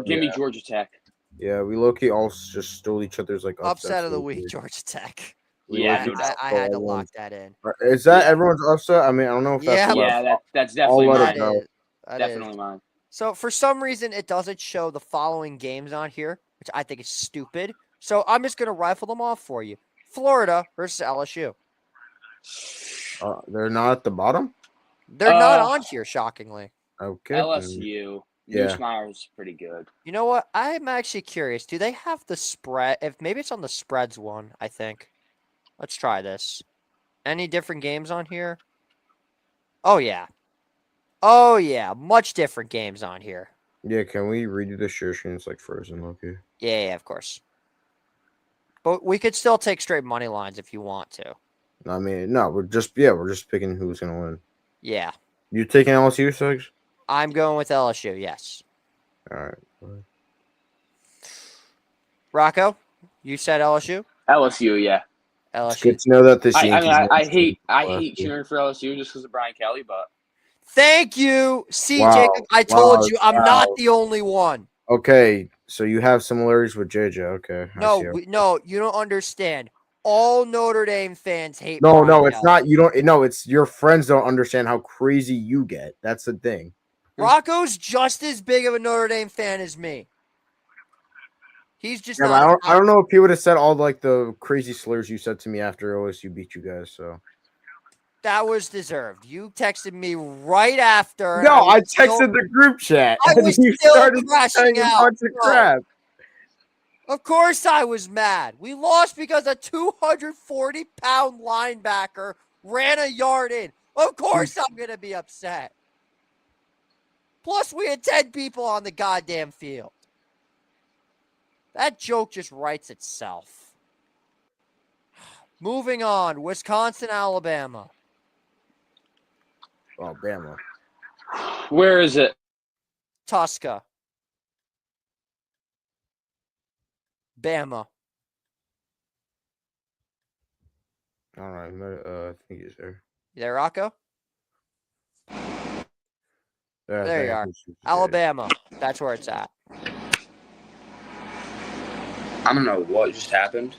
give me Georgia Tech. Yeah, we low-key all just stole each other's like upset of the week, Georgia Tech. Yeah, I had to lock that in. Is that everyone's upset? I mean, I don't know if that's that's definitely mine. Definitely mine. So for some reason, it doesn't show the following games on here, which I think is stupid. So I'm just gonna rifle them off for you. Florida versus LSU. They're not at the bottom. They're not on here, shockingly. Okay. LSU. Yeah. Newsmeyer's pretty good. You know what? I'm actually curious. Do they have the spread? If maybe it's on the spreads one, I think. Let's try this. Any different games on here? Oh, yeah. Oh, yeah. Much different games on here. Yeah, can we redo the share screen? It's like frozen, okay. Yeah, of course. But we could still take straight money lines if you want to. I mean, no, we're just picking who's gonna win. Yeah. You taking LSU, Suggs? I'm going with LSU, yes. All right. Rocco, you said LSU? LSU, yeah. LSU. It's good to know that this. I hate cheering for LSU just because of Brian Kelly, but. Thank you. See, Jacob, I told you I'm not the only one. Okay, so you have similarities with JJ. Okay. No, you don't understand. All Notre Dame fans hate. No, Brian it's Kelly. not. You don't. No, it's your friends don't understand how crazy you get. That's the thing. Rocco's just as big of a Notre Dame fan as me. He's just. I don't know if he would have said all like the crazy slurs you said to me after OSU beat you guys. So. That was deserved. You texted me right after. No, I texted the group chat. I was still crashing out. Crap. Of course I was mad. We lost because a 240-pound linebacker ran a yard in. Of course I'm going to be upset. Plus, we had 10 people on the goddamn field. That joke just writes itself. Moving on. Wisconsin, Alabama. Alabama. Where is it? Tusca. Bama. All right. I think he's there. You there, Rocco? There you are. Alabama. That's where it's at. I don't know what just happened.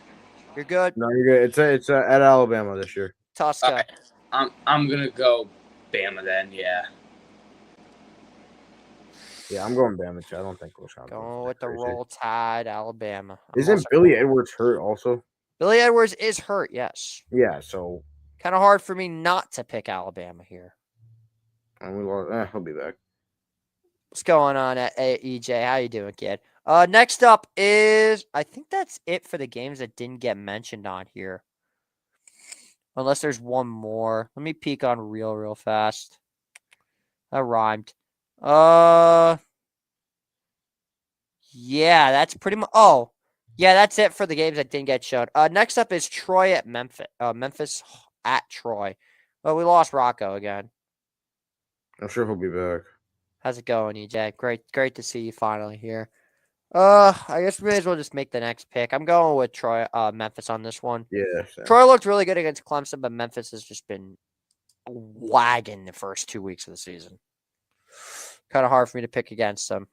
You're good? No, you're good. It's at Alabama this year. Tusca. I'm going to go Bama then, yeah. Yeah, I'm going Bama too. I don't think Wisconsin. Going with the Roll Tide, Alabama. Isn't Billy Edwards hurt also? Billy Edwards is hurt, yes. Yeah, so. Kind of hard for me not to pick Alabama here. And we lost. He'll be back. What's going on at EJ? How you doing, kid? Next up is I think that's it for the games that didn't get mentioned on here. Unless there's one more. Let me peek on real fast. That rhymed. Yeah, that's pretty much. Oh, yeah, that's it for the games that didn't get shown. Next up is Troy at Memphis. Memphis at Troy. Well, we lost Rocco again. I'm sure he'll be back. How's it going, EJ? Great to see you finally here. I guess we may as well just make the next pick. I'm going with Troy, Memphis on this one. Yeah. Same. Troy looked really good against Clemson, but Memphis has just been wagging the first 2 weeks of the season. Kind of hard for me to pick against them.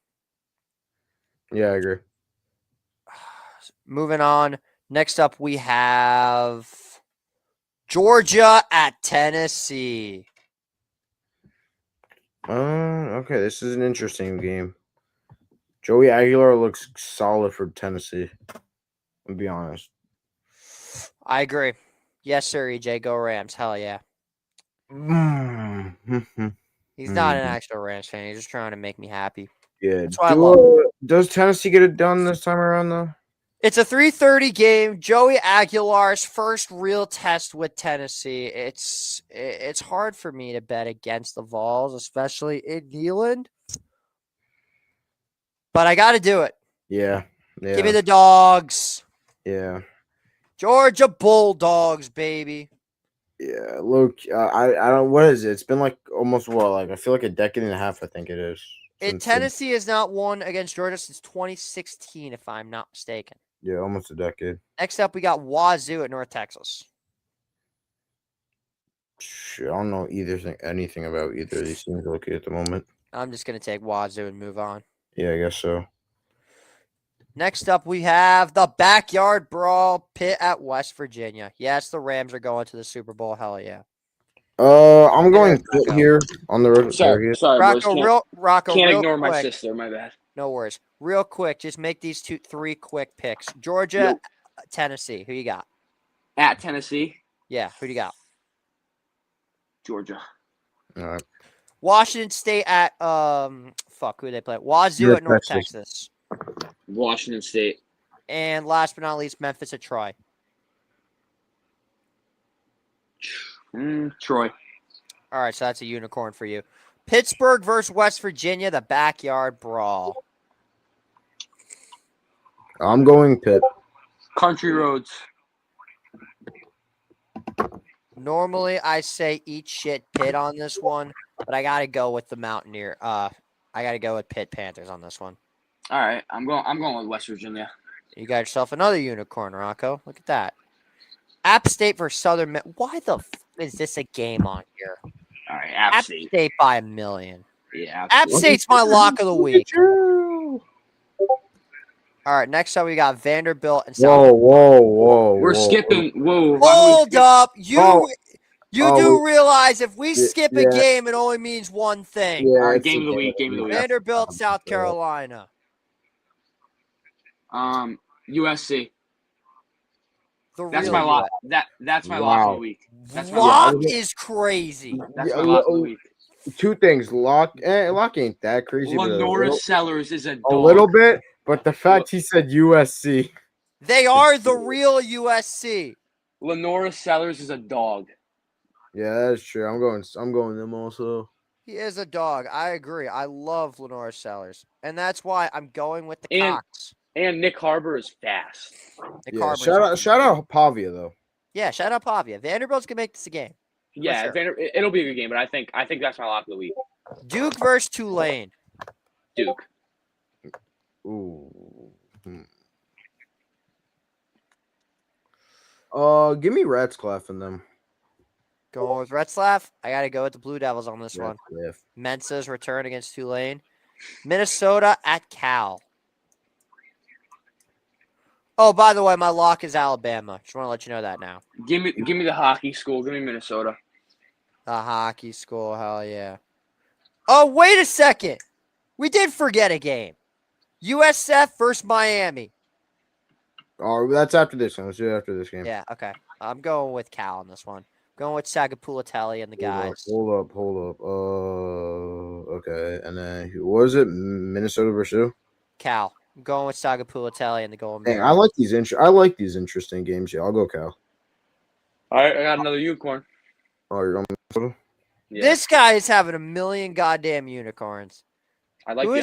Yeah, I agree. Moving on. Next up, we have Georgia at Tennessee. Okay, this is an interesting game. Joey Aguilar looks solid for Tennessee. I'll be honest. I agree. Yes, sir, EJ. Go Rams. Hell yeah. He's not an actual Rams fan. He's just trying to make me happy. Yeah. That's why I love him. Does Tennessee get it done this time around, though? It's a 3:30 game. Joey Aguilar's first real test with Tennessee. It's hard for me to bet against the Vols, especially in Neyland. But I got to do it. Yeah. Give me the dogs. Yeah. Georgia Bulldogs, baby. Yeah. Look, I don't. What is it? It's been like almost I feel like a decade and a half. I think it is. Tennessee has not won against Georgia since 2016, if I'm not mistaken. Yeah, almost a decade. Next up, we got Wazoo at North Texas. I don't know anything about either of these teams looking at the moment. I'm just going to take Wazoo and move on. Yeah, I guess so. Next up, we have the Backyard Brawl, Pitt at West Virginia. Yes, the Rams are going to the Super Bowl. Hell yeah. I'm going Pitt here on the road. Sorry, Rocco, can't real ignore quick. my sister. My bad. No worries. Real quick, just make these three quick picks. Georgia, Tennessee. Who you got? At Tennessee. Yeah, who do you got? Georgia. All right. Washington State at who they play? Wazoo at North Texas. Washington State. And last but not least, Memphis at Troy. Troy. All right, so that's a unicorn for you. Pittsburgh versus West Virginia, the Backyard Brawl. I'm going Pitt. Country roads. Normally, I say eat shit Pitt on this one, but I got to go with the Mountaineer. I got to go with Pitt Panthers on this one. All right, I'm going with West Virginia. You got yourself another unicorn, Rocco. Look at that. App State versus Southern Miss. Why the f is this a game on here? All right, App State. State by a million. Yeah, App State's my lock of the week. All right, next up we got Vanderbilt and South. Whoa. We're skipping. Whoa. Hold up. You do realize if we skip a game, it only means one thing. Yeah, all right, game of the week. Vanderbilt, South Carolina. USC. That's my lock. That's my lock of the week. That's my lock is crazy. That's my lock of the week. Two things. Lock ain't that crazy. Lenora Sellers is a dog. A little bit, but the fact he said USC. They are the real USC. Lenora Sellers is a dog. Yeah, that's true. I'm going them also. He is a dog. I agree. I love Lenora Sellers. And that's why I'm going with the Cox. And Nick Harbor is fast. Shout out Pavia though. Yeah, shout out Pavia. Vanderbilt's gonna make this a game. Yeah, sure. It'll be a good game, but I think that's my lock of the week. Duke versus Tulane. Duke. Ooh. Give me Ratzlaff in them. Going with Retzlaff. I gotta go with the Blue Devils on this one. Ratzlaff. Mensa's return against Tulane. Minnesota at Cal. Oh, by the way, my lock is Alabama. Just want to let you know that now. Give me the hockey school. Give me Minnesota. The hockey school, hell yeah. Oh, wait a second. We did forget a game. USF versus Miami. Oh, that's after this one. Let's do it after this game. Yeah, okay. I'm going with Cal on this one. Going with Sagapulatelli and the guys. Hold up. Okay. And then what was it? Minnesota versus who? Cal. I'm going with Sagapulatelli and the Golden Hey, Bears. I like these interesting games. Yeah, I'll go Cal. All right, I got another unicorn. Oh, you're on Minnesota? Yeah. This guy is having a million goddamn unicorns. I like who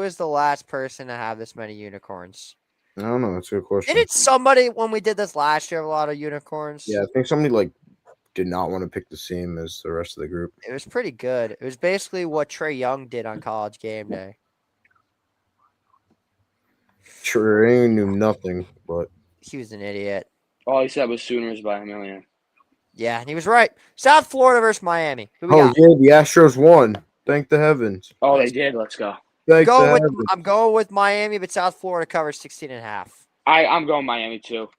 is the last person to have this many unicorns? I don't know. That's a good question. Didn't somebody, when we did this last year, have a lot of unicorns? Yeah, I think somebody did not want to pick the same as the rest of the group. It was pretty good. It was basically what Trae Young did on College Game Day. Trae knew nothing, but he was an idiot. All he said was Sooners by a million. Yeah, and he was right. South Florida versus Miami. Who we got? yeah, the Astros won. Thank the heavens. Oh, they did. Let's go. I'm going with Miami, but South Florida covers 16.5. I'm going Miami too.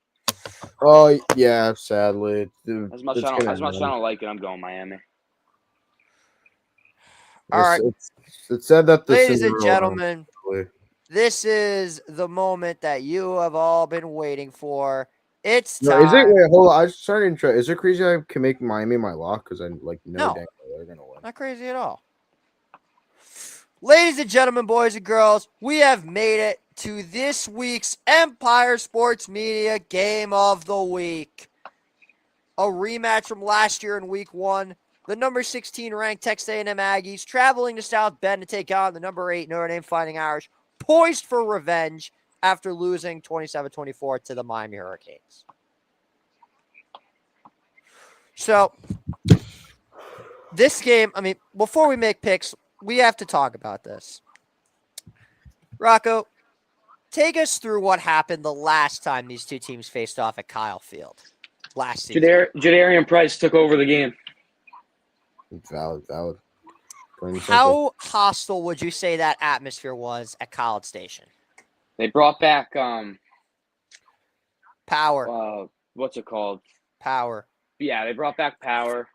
Oh yeah, sadly. As much as I don't like it, I'm going Miami. All right. It's said that ladies and gentlemen, this is the moment that you have all been waiting for. It's time. Is it? Wait, hold on. I just started to. Is it crazy I can make Miami my lock because I no dang they're gonna win. Not crazy at all. Ladies and gentlemen, boys and girls, we have made it to this week's Empire Sports Media Game of the Week. A rematch from last year in Week 1. The number 16 ranked Texas A&M Aggies traveling to South Bend to take on the number 8 Notre Dame Fighting Irish, poised for revenge after losing 27-24 to the Miami Hurricanes. So, this game, before we make picks, we have to talk about this. Rocco, take us through what happened the last time these two teams faced off at Kyle Field last season. Jadarian Price took over the game. Valid. How hostile would you say that atmosphere was at College Station? They brought back Power. What's it called? Power. Yeah, they brought back Power.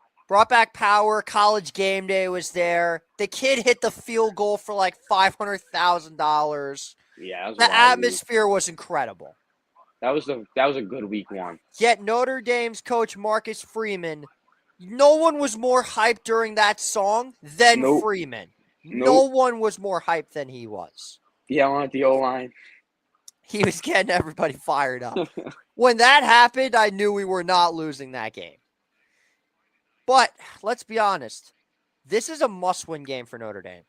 College Game Day was there. The kid hit the field goal for like $500,000. Yeah, the atmosphere was incredible. That was a good Week 1. Yet Notre Dame's coach Marcus Freeman, no one was more hyped during that song than Freeman. No one was more hyped than he was. Yelling at the O-line. He was getting everybody fired up. When that happened, I knew we were not losing that game. But let's be honest. This is a must-win game for Notre Dame.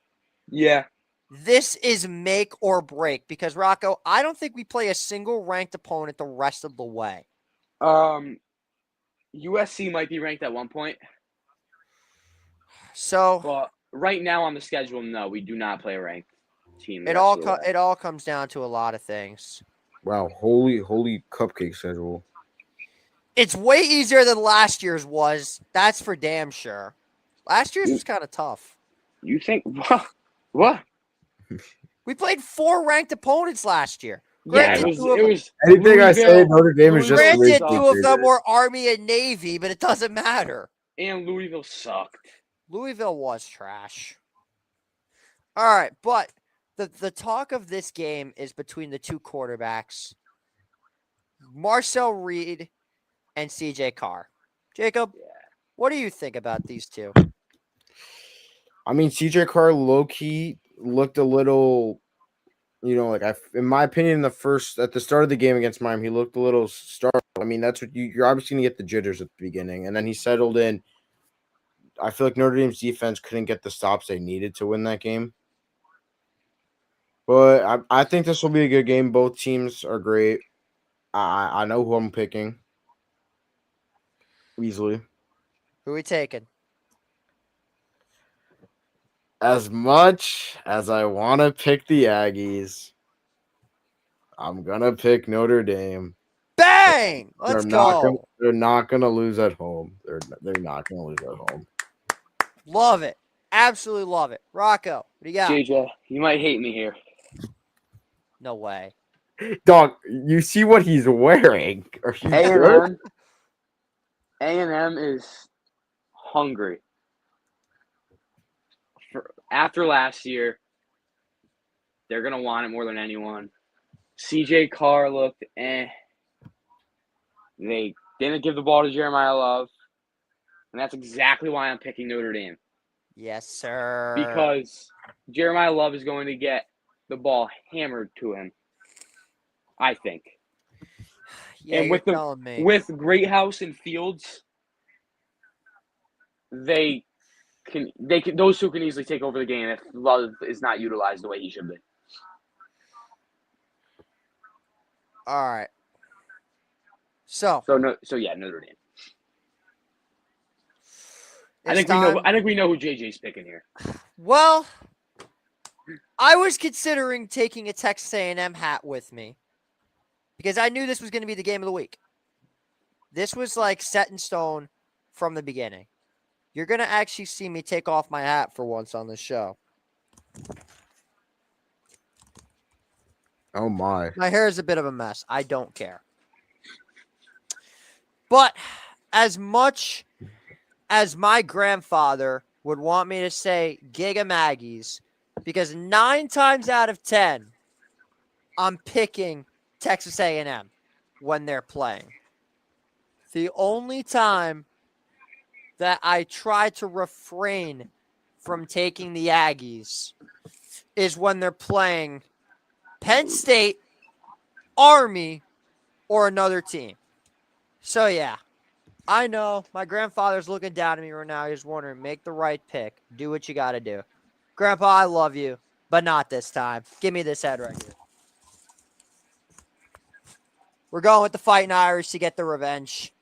Yeah. This is make or break because, Rocco, I don't think we play a single ranked opponent the rest of the way. USC might be ranked at one point. So, but right now on the schedule, no, we do not play a ranked team. It all comes down to a lot of things. Wow, holy cupcake schedule. It's way easier than last year's was. That's for damn sure. Last year's was kind of tough. You think what? We played 4 ranked opponents last year. Granted, it was anything I say Notre Dame is just granted 2 of them were Army and Navy, but it doesn't matter. And Louisville sucked. Louisville was trash. All right, but the talk of this game is between the 2 quarterbacks, Marcel Reed and CJ Carr. Jacob, what do you think about these two? CJ Carr low-key looked a little, in my opinion, at the start of the game against Miami, he looked a little startled. That's what you're obviously going to get the jitters at the beginning, and then he settled in. I feel like Notre Dame's defense couldn't get the stops they needed to win that game. But I think this will be a good game. Both teams are great. I know who I'm picking. Easily. Who are we taking? As much as I want to pick the Aggies, I'm going to pick Notre Dame. Bang! Let's go. They're not going to lose at home. They're not going to lose at home. Love it. Absolutely love it. Rocco, what do you got? JJ, you might hate me here. No way. Dog, you see what he's wearing. A&M is hungry. After last year, they're going to want it more than anyone. CJ Carr looked They didn't give the ball to Jeremiah Love. And that's exactly why I'm picking Notre Dame. Yes, sir. Because Jeremiah Love is going to get the ball hammered to him, I think. Yeah, and with Greathouse and Fields, those two can easily take over the game if Love is not utilized the way he should be. All right. So yeah, Notre Dame. I think we know who JJ's picking here. Well, I was considering taking a Texas A&M hat with me because I knew this was going to be the game of the week. This was like set in stone from the beginning. You're going to actually see me take off my hat for once on this show. Oh, my. My hair is a bit of a mess. I don't care. But as much as my grandfather would want me to say Giga Maggies, because 9 times out of 10, I'm picking Texas A&M when they're playing. The only time that I try to refrain from taking the Aggies is when they're playing Penn State, Army, or another team. So, yeah, I know my grandfather's looking down at me right now. He's wondering, make the right pick. Do what you got to do. Grandpa, I love you, but not this time. Give me this head right here. We're going with the Fighting Irish to get the revenge.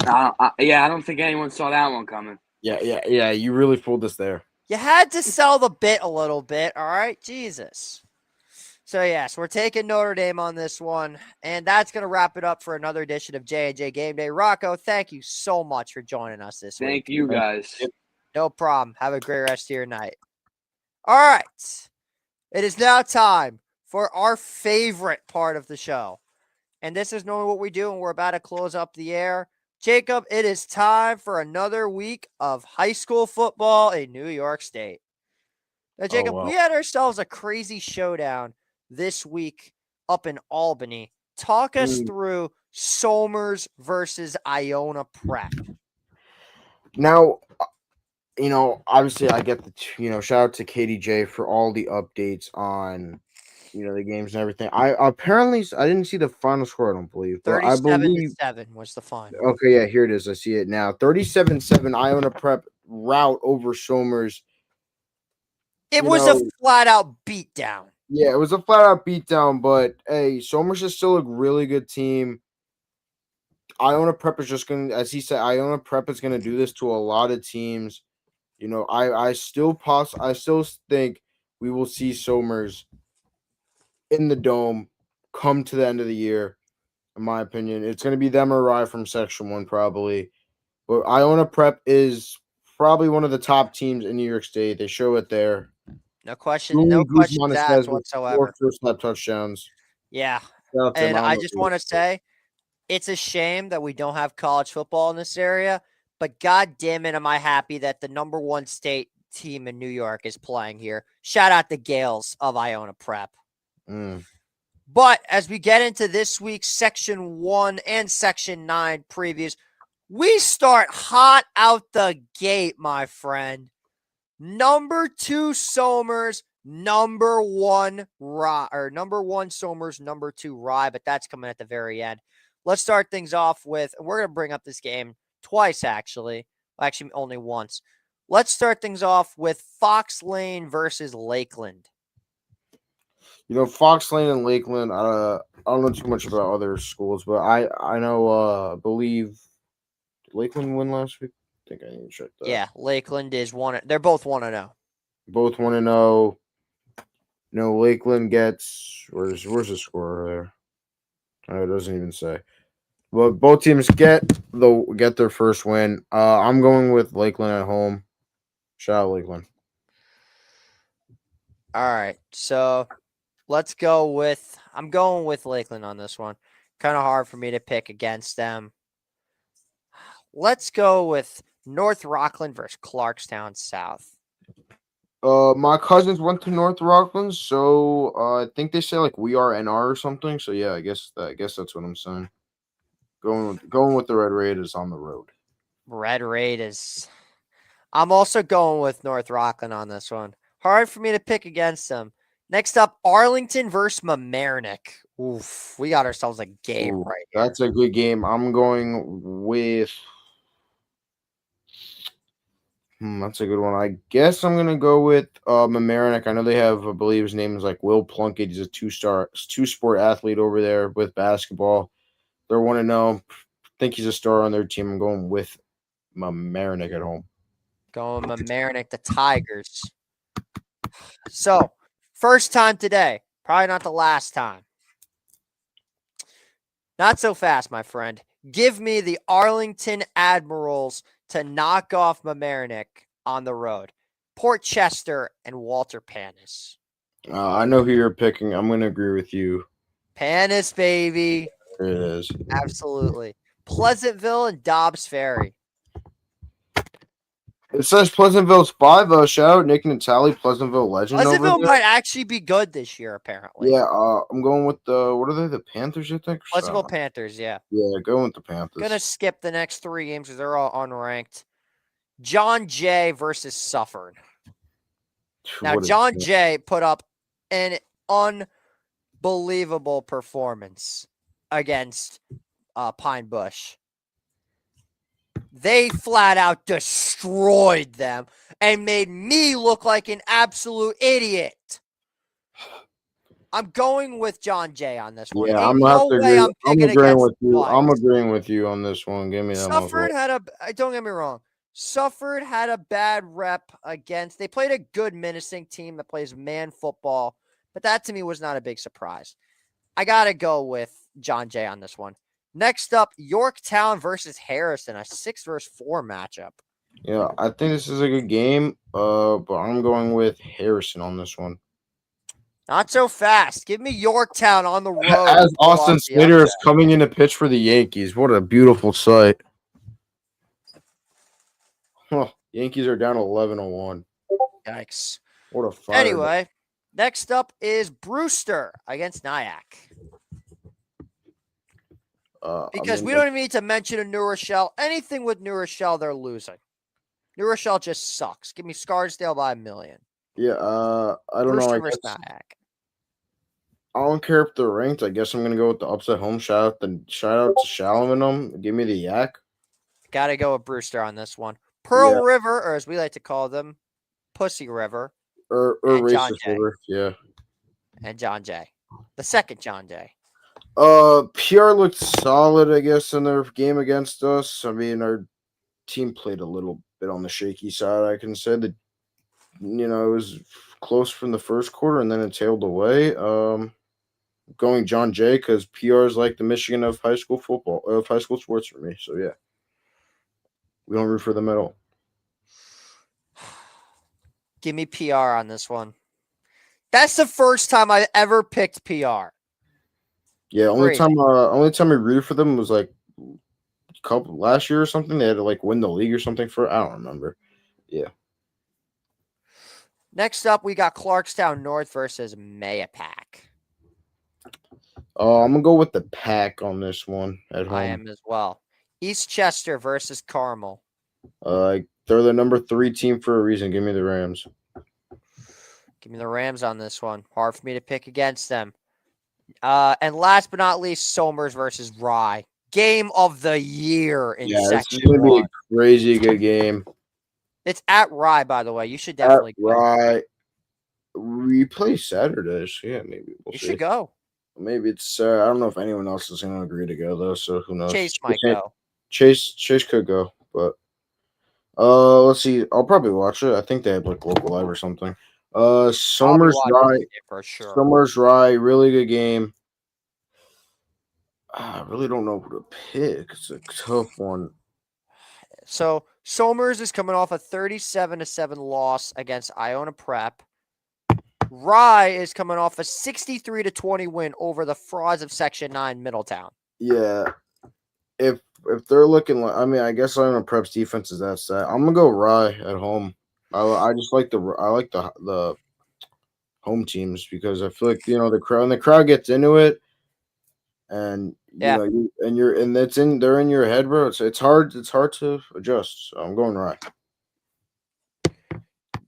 I don't think anyone saw that one coming. Yeah. You really fooled us there. You had to sell the bit a little bit, all right? Jesus. So, yes, we're taking Notre Dame on this one, and that's going to wrap it up for another edition of J&J Game Day. Rocco, thank you so much for joining us this week. Thank you, guys. No problem. Have a great rest of your night. All right. It is now time for our favorite part of the show. And this is normally what we do when we're about to close up the air. Jacob, it is time for another week of high school football in New York State. Now, Jacob, we had ourselves a crazy showdown this week up in Albany. Talk us through Somers versus Iona Prep. Now, obviously I get shout out to KDJ for all the updates on, the games and everything. I didn't see the final score, I don't believe. But 37-7 was the final. Okay, yeah, here it is. I see it now. 37-7 Iona Prep rout over Somers. It was a flat-out beatdown. Yeah, it was a flat-out beatdown, but, hey, Somers is still a really good team. Iona Prep is just going to, as he said, Iona Prep is going to do this to a lot of teams. I still think we will see Somers in the Dome come to the end of the year, in my opinion. It's going to be them or Rye from Section 1 probably. But Iona Prep is probably one of the top teams in New York State. They show it there. No question asked whatsoever. 4 first-half touchdowns. Yeah. And I just want to say, it's a shame that we don't have college football in this area, but God damn it, am I happy that the number 1 state team in New York is playing here. Shout out the Gales of Iona Prep. But as we get into this week's Section 1 and Section 9 previews, we start hot out the gate, my friend. Number 2 Somers, number 1 Somers, number 2 Rye, but that's coming at the very end. Let's start things off with, and we're going to bring up this game twice, actually. Actually, only once. Let's start things off with Fox Lane versus Lakeland. Fox Lane and Lakeland, I don't know too much about other schools, but I know, I believe Lakeland won last week. I think I need to check that. Yeah, Lakeland is 1. They're both 1-0. Both 1-0. Lakeland gets, where's the score there? Oh, it doesn't even say. Well, both teams get their first win. I'm going with Lakeland at home. Shout out Lakeland. All right, so I'm going with Lakeland on this one. Kind of hard for me to pick against them. Let's go with North Rockland versus Clarkstown South. My cousins went to North Rockland, so I think they say we are NR or something. So yeah, I guess that's what I'm saying. Going with the Red Raiders on the road. Red Raiders. I'm also going with North Rockland on this one. Hard for me to pick against them. Next up, Arlington versus Mamaroneck. Oof, we got ourselves a game right here. That's a good game. I'm going with. That's a good one. I guess I'm gonna go with Mamaroneck. I know they have, I believe his name is like Will Plunkett. He's a two-sport athlete over there with basketball. They're 1-0. Think he's a star on their team. I'm going with Mamaroneck at home. Going Mamaroneck, the Tigers. So, first time today. Probably not the last time. Not so fast, my friend. Give me the Arlington Admirals to knock off Mamaroneck on the road. Port Chester and Walter Panis. I know who you're picking. I'm going to agree with you. Panis, baby. There it is. Absolutely. Pleasantville and Dobbs Ferry. It says Pleasantville's 5. Shout out Nick Natali, Pleasantville legend. Pleasantville might actually be good this year, apparently. Yeah, I'm going with what are they? The Panthers, I think? Pleasantville Panthers, yeah. Yeah, going with the Panthers. Gonna skip the next 3 games because they're all unranked. John Jay versus Suffern. Now, John Jay put up an unbelievable performance against Pine Bush. They flat out destroyed them and made me look like an absolute idiot. I'm going with John Jay on this one. Yeah, I'm agreeing with you. I'm agreeing with you on this one. Give me that. Suffern don't get me wrong. Suffern had a bad rep against. They played a good menacing team that plays man football, but that to me was not a big surprise. I gotta go with John Jay on this one. Next up, Yorktown versus Harrison, a 6-4 matchup. Yeah, I think this is a good game, but I'm going with Harrison on this one. Not so fast. Give me Yorktown on the road. As Austin Slater is coming in to pitch for the Yankees. What a beautiful sight. Huh. Yankees are down 11-1. Yikes. What a fire. Anyway, next up is Brewster against Nyack. Because we don't even need to mention a New Rochelle. Anything with New Rochelle, they're losing. New Rochelle just sucks. Give me Scarsdale by 1,000,000. Yeah, I don't know. I don't care if they're ranked. I guess I'm gonna go with the upset home. Shout out to Shalom and them. Give me the Yak. Gotta go with Brewster on this one. Pearl River, or as we like to call them, Pussy River. Or Racist River, yeah. And John Jay. The second John Jay. PR looked solid, I guess, in their game against us. I mean, our team played a little bit on the shaky side. I can say that, it was close from the first quarter, and then it tailed away. Going John Jay because PR is like the Michigan of high school football, of high school sports for me. So yeah, we don't root for them at all. Give me PR on this one. That's the first time I ever picked PR. Yeah, only time we rooted for them was like last year or something. They had to like win the league or something I don't remember. Yeah. Next up, we got Clarkstown North versus Mayapack. I'm gonna go with the Pack on this one at home. I am as well. East Chester versus Carmel. They're the number 3 team for a reason. Give me the Rams. Give me the Rams on this one. Hard for me to pick against them. And last but not least, Somers versus Rye. Game of the year in Section 1. It's going to be a crazy good game. It's at Rye, by the way. You should definitely go. Rye. We play Saturdays. Yeah, maybe. You should go. Maybe it's I don't know if anyone else is going to agree to go, though, so who knows. Chase might go. Chase could go, but let's see. I'll probably watch it. I think they have like local live or something. Somers Rye for sure. Somers Rye, really good game. I really don't know who to pick. It's a tough one. So Somers is coming off a 37-7 loss against Iona Prep. Rye is coming off a 63-20 win over the frauds of Section 9 Middletown. Yeah. If they're looking like, I guess Iona Prep's defense is that set. I'm gonna go Rye at home. I just like the home teams because I feel like the crowd gets into it. and Yeah. they're in your head, bro. It's hard to adjust. So I'm going right.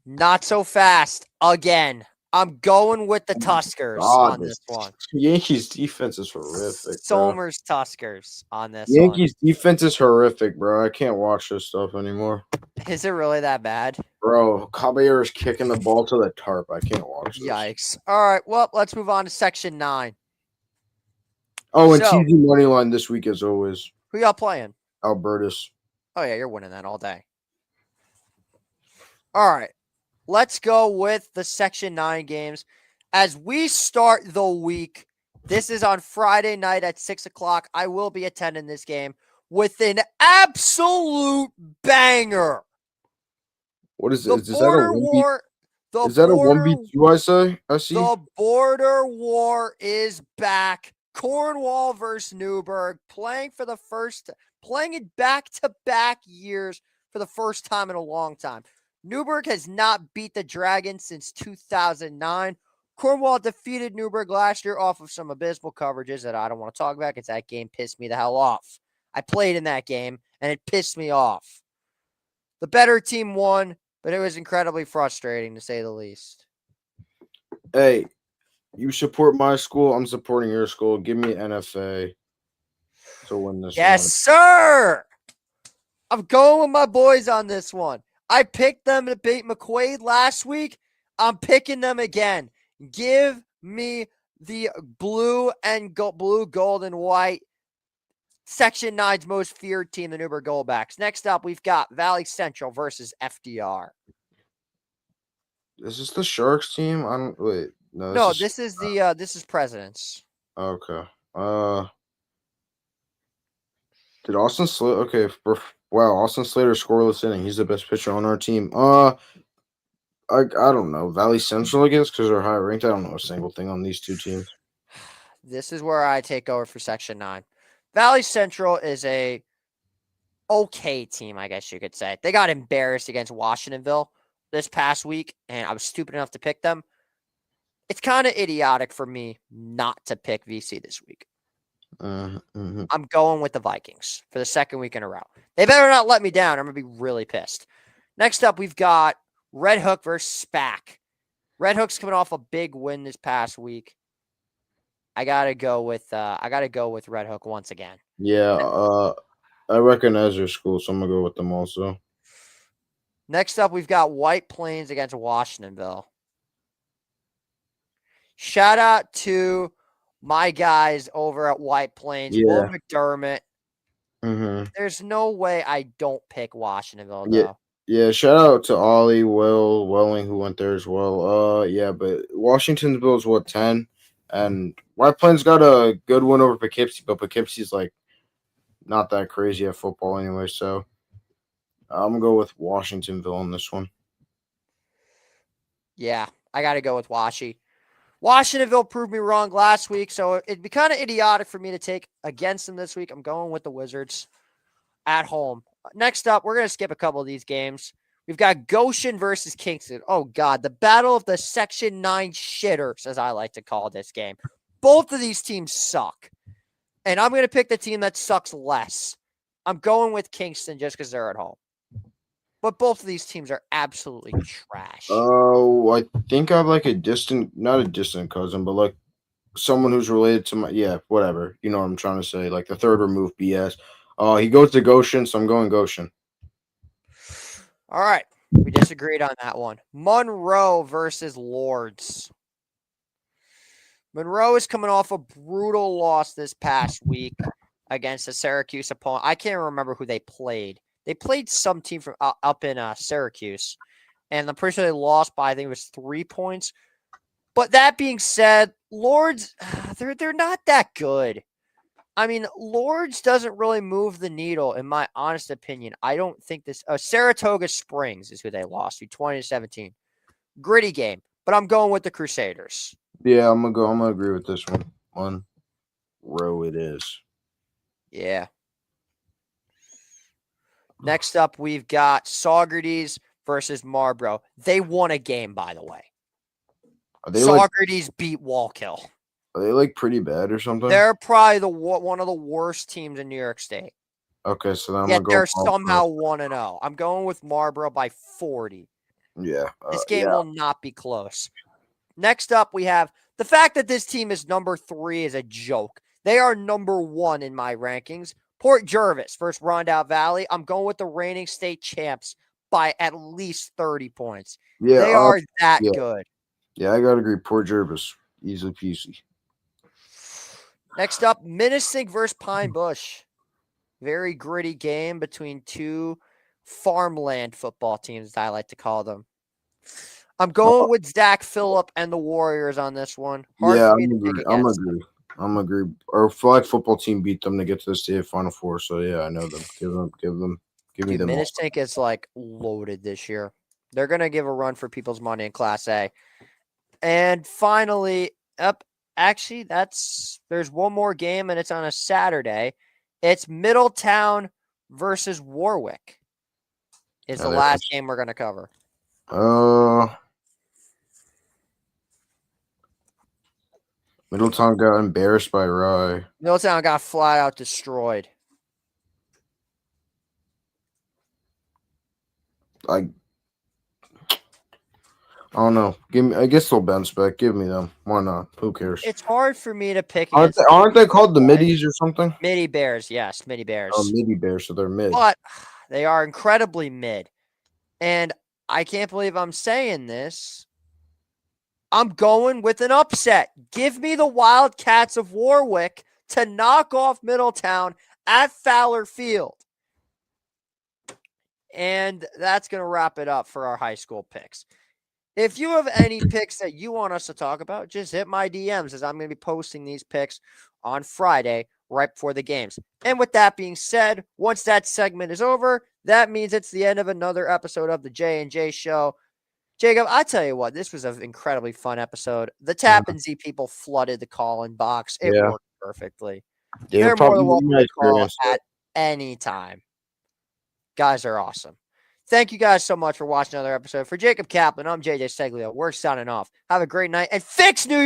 Not so fast again. I'm going with the Tuskers on this one. Yankees defense is horrific, bro. Somers Tuskers on this Yankees defense is horrific, bro. I can't watch this stuff anymore. Is it really that bad? Bro, Caballero is kicking the ball to the tarp. I can't watch this. Yikes. All right, well, let's move on to Section 9. Oh, and TG Moneyline this week as always. Who y'all playing? Albertus. Oh, yeah, you're winning that all day. All right. Let's go with the Section 9 games. As we start the week, this is on Friday night at 6 o'clock. I will be attending this game with an absolute banger. What is it? Is that a 1v2, I see? The border war is back. Cornwall versus Newburgh, playing in back-to-back years for the first time in a long time. Newburgh has not beat the Dragons since 2009. Cornwall defeated Newburgh last year off of some abysmal coverages that I don't want to talk about because that game pissed me the hell off. I played in that game, and it pissed me off. The better team won, but it was incredibly frustrating, to say the least. Hey, you support my school, I'm supporting your school. Give me NFA to win this Yes, sir! I'm going with my boys on this one. I picked them to beat McQuaid last week. I'm picking them again. Give me the blue, gold, and white. Section 9's most feared team, the Newburgh Goldbacks. Next up, we've got Valley Central versus FDR. Is this the Sharks team? Wait. No, this is Presidents. Okay. Did Austin Slater? Okay. Wow, Austin Slater scoreless inning. He's the best pitcher on our team. I don't know. Valley Central, I guess, because they're high ranked. I don't know a single thing on these two teams. This is where I take over for Section 9. Valley Central is a okay team, I guess you could say. They got embarrassed against Washingtonville this past week, and I was stupid enough to pick them. It's kind of idiotic for me not to pick VC this week. I'm going with the Vikings for the second week in a row. They better not let me down. I'm going to be really pissed. Next up, we've got Red Hook versus SPAC. Red Hook's coming off a big win this past week. I gotta go with Red Hook once again. Yeah, I recognize your school, so I'm gonna go with them also. Next up, we've got White Plains against Washingtonville. Shout out to my guys over at White Plains, Will McDermott. There's no way I don't pick Washingtonville, though. Yeah, shout out to Ollie, Will, Welling, who went there as well. But Washingtonville is what, 10? And White Plains got a good win over Poughkeepsie, but Poughkeepsie's like not that crazy at football anyway, so I'm gonna go with Washingtonville on this one. Yeah, I gotta go with Washingtonville proved me wrong last week, so it'd be kind of idiotic for me to take against them this week. I'm going with the Wizards at home. Next up, we're going to skip a couple of these games. We've got Goshen versus Kingston. Oh, God, the battle of the Section 9 shitters, as I like to call this game. Both of these teams suck, and I'm going to pick the team that sucks less. I'm going with Kingston just because they're at home. But both of these teams are absolutely trash. Oh, I think I have like not a distant cousin, but like someone who's related to whatever. You know what I'm trying to say, like the third remove BS. He goes to Goshen, so I'm going Goshen. All right. We disagreed on that one. Monroe versus Lords. Monroe is coming off a brutal loss this past week against a Syracuse opponent. I can't remember who they played. They played some team from up in Syracuse, and I'm pretty sure they lost by, I think it was 3 points. But that being said, Lords, they're not that good. I mean, Lords doesn't really move the needle, in my honest opinion. I don't think this Saratoga Springs is who they lost to, 20-17. Gritty game, but I'm going with the Crusaders. Yeah, I'm gonna agree with this one. Monroe it is. Yeah. Next up, we've got Saugerties versus Marlboro. They won a game, by the way. Saugerties beat Wallkill. Are they like pretty bad or something? They're probably one of the worst teams in New York State. Okay, so then I'm Yet gonna go. they're somehow 1-0. I'm going with Marlboro by 40. Yeah. This game will not be close. Next up, we have the fact that this team is number 3 is a joke. They are number 1 in my rankings. Port Jervis versus Rondout Valley. I'm going with the reigning state champs by at least 30 points. Yeah, they are that good. Yeah, I gotta agree. Port Jervis, easy peasy. Next up, Minnesink versus Pine Bush. Very gritty game between two farmland football teams, as I like to call them. I'm going with Zach Phillip and the Warriors on this one. I'm agree. Our flag football team beat them to get to the state Final Four, so yeah, I know them. Give me them. Minnesink is like loaded this year. They're gonna give a run for people's money in Class A. And finally, there's one more game, and it's on a Saturday. It's Middletown versus Warwick. Is the last game we're gonna cover. Middletown got embarrassed by Rye. Middletown got flat out destroyed. I don't know. I guess they'll bounce back. Give me them. Why not? Who cares? It's hard for me to pick. Aren't they called the Middies or something? Midi Bears, yes, Midi Bears. Oh, Midi Bears, so they're mid. But they are incredibly mid. And I can't believe I'm saying this. I'm going with an upset. Give me the Wildcats of Warwick to knock off Middletown at Fowler Field. And that's going to wrap it up for our high school picks. If you have any picks that you want us to talk about, just hit my DMs, as I'm going to be posting these picks on Friday right before the games. And with that being said, once that segment is over, that means it's the end of another episode of the J&J Show. Jacob, I tell you what, this was an incredibly fun episode. The Tappan Z people flooded the call-in box. It worked perfectly. They're more than welcome to call at any time. Guys are awesome. Thank you guys so much for watching another episode. For Jacob Kaplan, I'm JJ Seglio. We're signing off. Have a great night and fix New York.